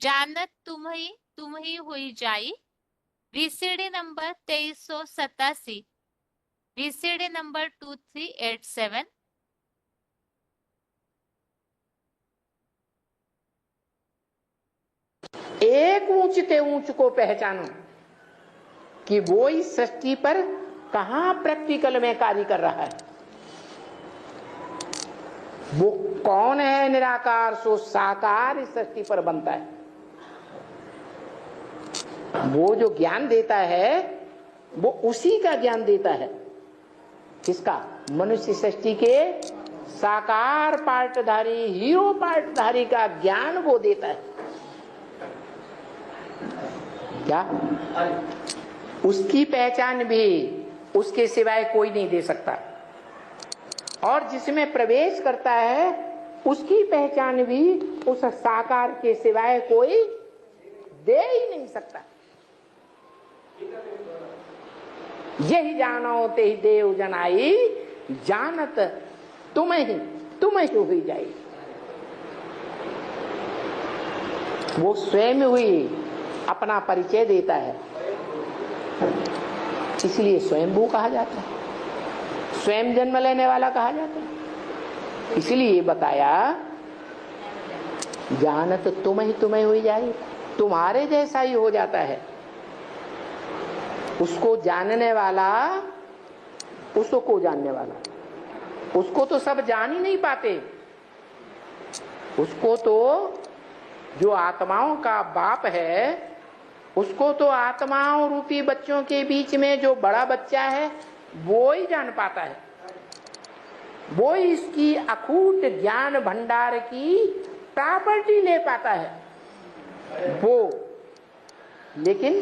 जानत तुम ही हुई जाई, वीसीडी नंबर 2387, वीसीडी नंबर 2387। एक ऊंचते ऊंच को पहचानो कि वो इस सृष्टि पर कहां प्रैक्टिकल में कार्य कर रहा है। वो कौन है? निराकार सो साकार इस सृष्टि पर बनता है। वो जो ज्ञान देता है वो उसी का ज्ञान देता है। किसका? मनुष्य सृष्टि के साकार पार्टधारी, हीरो पार्टधारी का ज्ञान वो देता है। क्या? उसकी पहचान भी उसके सिवाय कोई नहीं दे सकता। और जिसमें प्रवेश करता है उसकी पहचान भी उस साकार के सिवाय कोई दे ही नहीं सकता। यही जानो ते ही देव जनाई, जानत तुम ही हुई जाई। वो स्वयं हुई अपना परिचय देता है, इसलिए स्वयंभू कहा जाता है, स्वयं जन्म लेने वाला कहा जाता है। इसलिए बताया जानत तुम ही हुई जाए, तुम्हारे जैसा ही हो जाता है। उसको जानने वाला, उसको जानने वाला, उसको तो सब जान ही नहीं पाते। उसको तो जो आत्माओं का बाप है, उसको तो आत्माओं रूपी बच्चों के बीच में जो बड़ा बच्चा है वो ही जान पाता है। वो इसकी अखूट ज्ञान भंडार की प्रॉपर्टी ले पाता है वो। लेकिन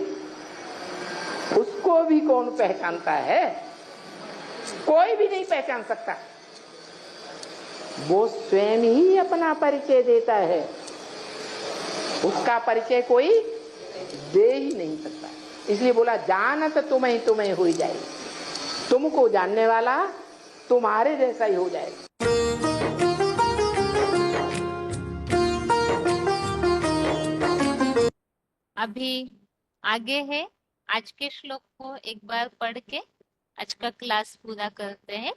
उसको भी कौन पहचानता है? कोई भी नहीं पहचान सकता। वो स्वयं ही अपना परिचय देता है, उसका परिचय कोई दे ही नहीं सकता। इसलिए बोला जानत तुम ही हुई जाए, तुमको जानने वाला तुम्हारे जैसा ही हो जाएगा। अभी आगे है, आज के श्लोक को एक बार पढ़ के आज का क्लास पूरा करते हैं।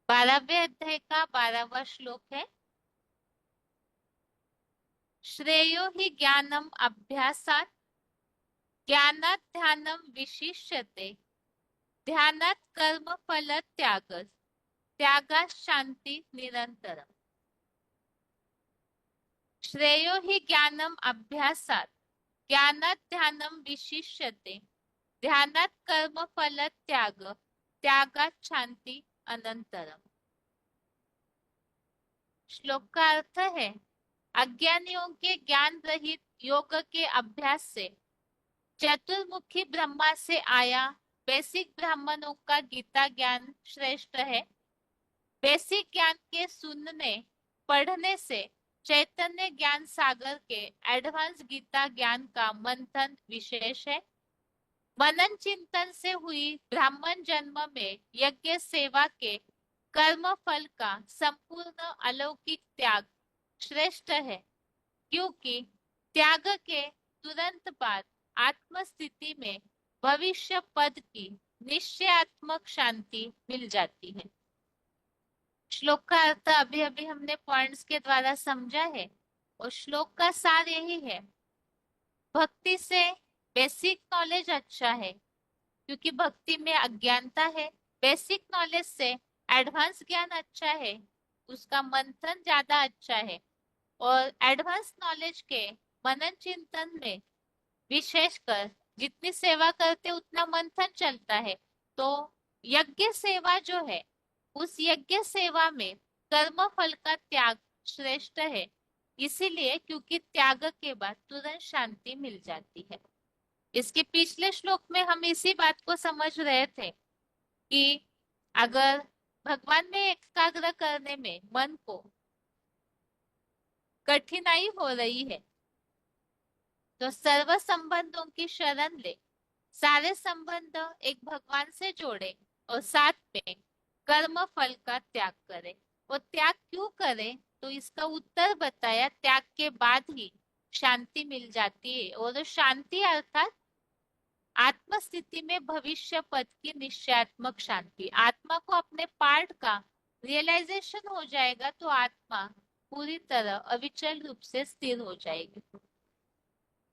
12वें अध्याय का 12वां श्लोक है। श्रेयो हि ज्ञानम अभ्यासात, ज्ञानात ध्यानम विशिष्यते, ध्यानात कर्म फल त्याग, त्यागात शांति निरंतरम। श्रेयो हि ज्ञानम अभ्यासात, ज्ञानात ध्यानम विशिष्यते, ध्यानात कर्म फल त्याग, त्यागात शांति अनंतरम। श्लोक का अर्थ है, अज्ञानियों के ज्ञान रहित योग के अभ्यास से चतुर्मुखी ब्रह्मा से आया बेसिक ब्राह्मणों का गीता ज्ञान श्रेष्ठ है। बेसिक ज्ञान के सुनने पढ़ने से चैतन्य ज्ञान सागर के एडवांस गीता ज्ञान का मंथन विशेष है। मनन चिंतन से हुई ब्राह्मण जन्म में यज्ञ सेवा के कर्म फल का संपूर्ण अलौकिक त्याग श्रेष्ठ है, क्योंकि त्याग के तुरंत बाद आत्म स्थिति में भविष्य पद की निश्चयात्मक शांति मिल जाती है। श्लोक का अर्थ अभी अभी हमने पॉइंट्स के द्वारा समझा है और श्लोक का सार यही है, भक्ति से बेसिक नॉलेज अच्छा है क्योंकि भक्ति में अज्ञानता है, बेसिक नॉलेज से एडवांस ज्ञान अच्छा है, उसका मंथन ज्यादा अच्छा है, और एडवांस नॉलेज के मनन चिंतन में विशेषकर जितनी सेवा करते उतना मंथन चलता है। तो यज्ञ सेवा जो है, उस यज्ञ सेवा में कर्म फल का त्याग श्रेष्ठ है, इसीलिए क्योंकि त्याग के बाद तुरंत शांति मिल जाती है। इसके पिछले श्लोक में हम इसी बात को समझ रहे थे कि अगर भगवान में एकाग्र करने में मन को कठिनाई हो रही है तो सर्व संबंधों की शरण ले, सारे संबंध एक भगवान से जोड़े और साथ में कर्म फल का त्याग करे। वो त्याग क्यों करे तो इसका उत्तर बताया, त्याग के बाद ही शांति मिल जाती है, और शांति अर्थात आत्म स्थिति में भविष्य पद की निश्चयात्मक शांति। आत्मा को अपने पार्ट का रियलाइजेशन हो जाएगा तो आत्मा पूरी तरह अविचल रूप से स्थिर हो जाएगी,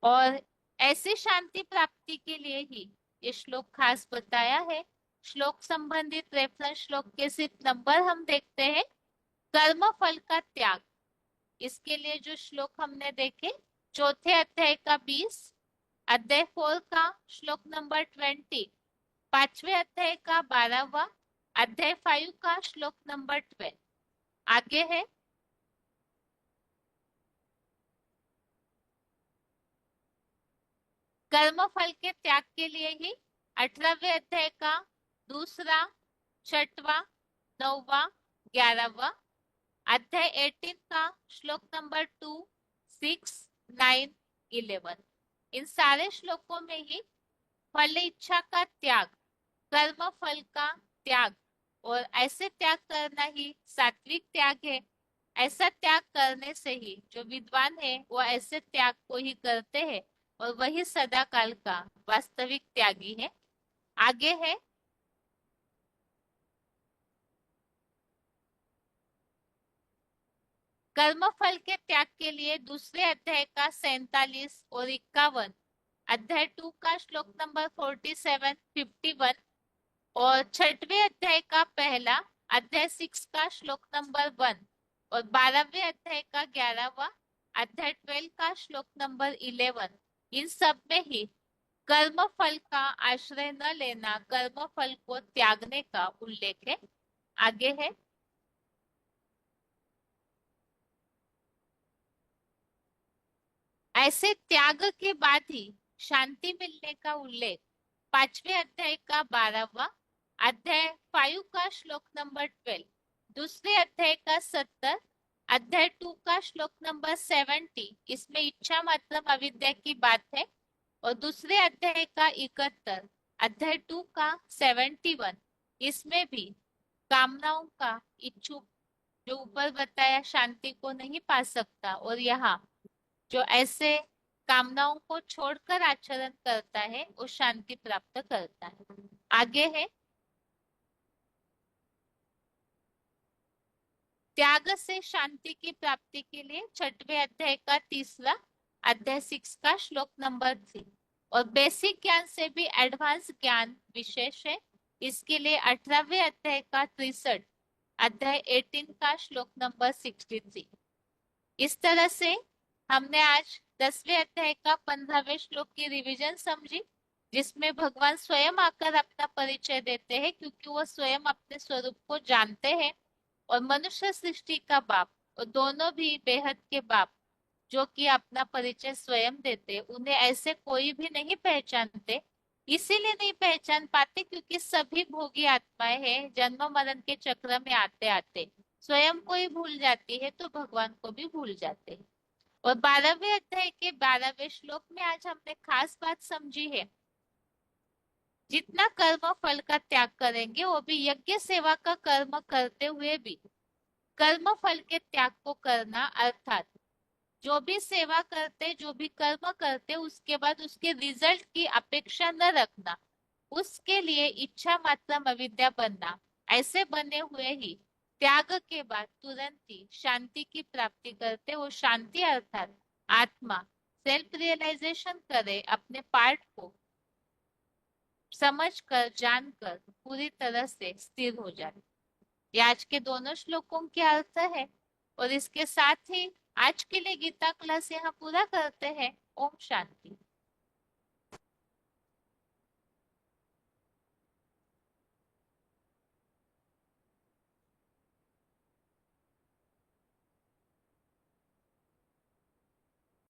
और ऐसी शांति प्राप्ति के लिए ही ये श्लोक खास बताया है। श्लोक संबंधित रेफरेंस श्लोक के सिर्फ नंबर हम देखते हैं। कर्म फल का त्याग, इसके लिए जो श्लोक हमने देखे, चौथे अध्याय का 20, अध्याय 4 का श्लोक नंबर 20, पांचवे अध्याय का 12वां, अध्याय 5 का श्लोक नंबर 12। आगे है कर्म फल के त्याग के लिए ही 18वें अध्याय का 2, 6वां, 9वां, 11वां, अध्याय 18 का श्लोक नंबर 2, 6, 9, 11। इन सारे श्लोकों में ही फल इच्छा का त्याग, कर्म फल का त्याग, और ऐसे त्याग करना ही सात्विक त्याग है। ऐसा त्याग करने से ही जो विद्वान है वो ऐसे त्याग को ही करते हैं और वही सदा काल का वास्तविक त्यागी है। आगे है कर्म फल के त्याग के लिए दूसरे अध्याय का 47 और 51, अध्याय 2 का श्लोक नंबर 47, 51, और 6वें अध्याय का पहला, अध्याय 6 का श्लोक नंबर 1, और 12वें अध्याय का 11वां, अध्याय 12 का श्लोक नंबर 11। इन सब में ही कर्म फल का आश्रय न लेना, कर्म फल को त्यागने का उल्लेख है। आगे है ऐसे त्याग के बाद ही शांति मिलने का उल्लेख 5वें अध्याय का 12वां, अध्याय 5 का श्लोक नंबर 12, दूसरे अध्याय का 70, अध्याय 2 का श्लोक नंबर 70, इसमें इच्छा मतलब अविद्या की बात है, और दूसरे अध्याय का 71, अध्याय 2 का 71, इसमें भी कामनाओं का इच्छुक जो ऊपर बताया शांति को नहीं पा सकता, और यहाँ जो ऐसे कामनाओं को छोड़कर आचरण करता है वो शांति प्राप्त करता है। आगे है त्याग से शांति की प्राप्ति के लिए 6वें अध्याय का 3, अध्याय 6 का श्लोक नंबर 3, और बेसिक ज्ञान से भी एडवांस ज्ञान विशेष है, इसके लिए 18वें अध्याय का 63, अध्याय 18 का श्लोक नंबर 63। इस तरह से हमने आज 10वें अध्याय का 15वें श्लोक की रिवीजन समझी, जिसमें भगवान स्वयं आकर अपना परिचय देते हैं क्योंकि वो स्वयं अपने स्वरूप को जानते हैं, और मनुष्य सृष्टि का बाप और दोनों भी बेहद के बाप जो कि अपना परिचय स्वयं देते, उन्हें ऐसे कोई भी नहीं पहचानते। इसीलिए नहीं पहचान पाते क्योंकि सभी भोगी आत्माएं हैं, जन्म मरण के चक्र में आते आते स्वयं को ही भूल जाती है तो भगवान को भी भूल जाते हैं। और 12वें अध्याय के 12वें श्लोक में आज हमने खास बात समझी है, जितना कर्म फल का त्याग करेंगे वो भी यज्ञ सेवा का कर्म करते हुए भी कर्म फल के त्याग को करना, अर्थात जो भी सेवा करते, जो भी कर्म करते, उसके बाद उसके रिजल्ट की अपेक्षा न रखना, उसके लिए इच्छा मात्र अविद्या बनना, ऐसे बने हुए ही त्याग के बाद तुरंत ही शांति की प्राप्ति करते, वो शांति अर्थात आत्मा सेल्फ रियलाइजेशन करे, अपने पार्ट को समझकर जानकर पूरी तरह से स्थिर हो जाए। ये आज के दोनों श्लोकों के अर्थ है। और इसके साथ ही आज के लिए गीता क्लास यहाँ पूरा करते हैं। ओम शांति।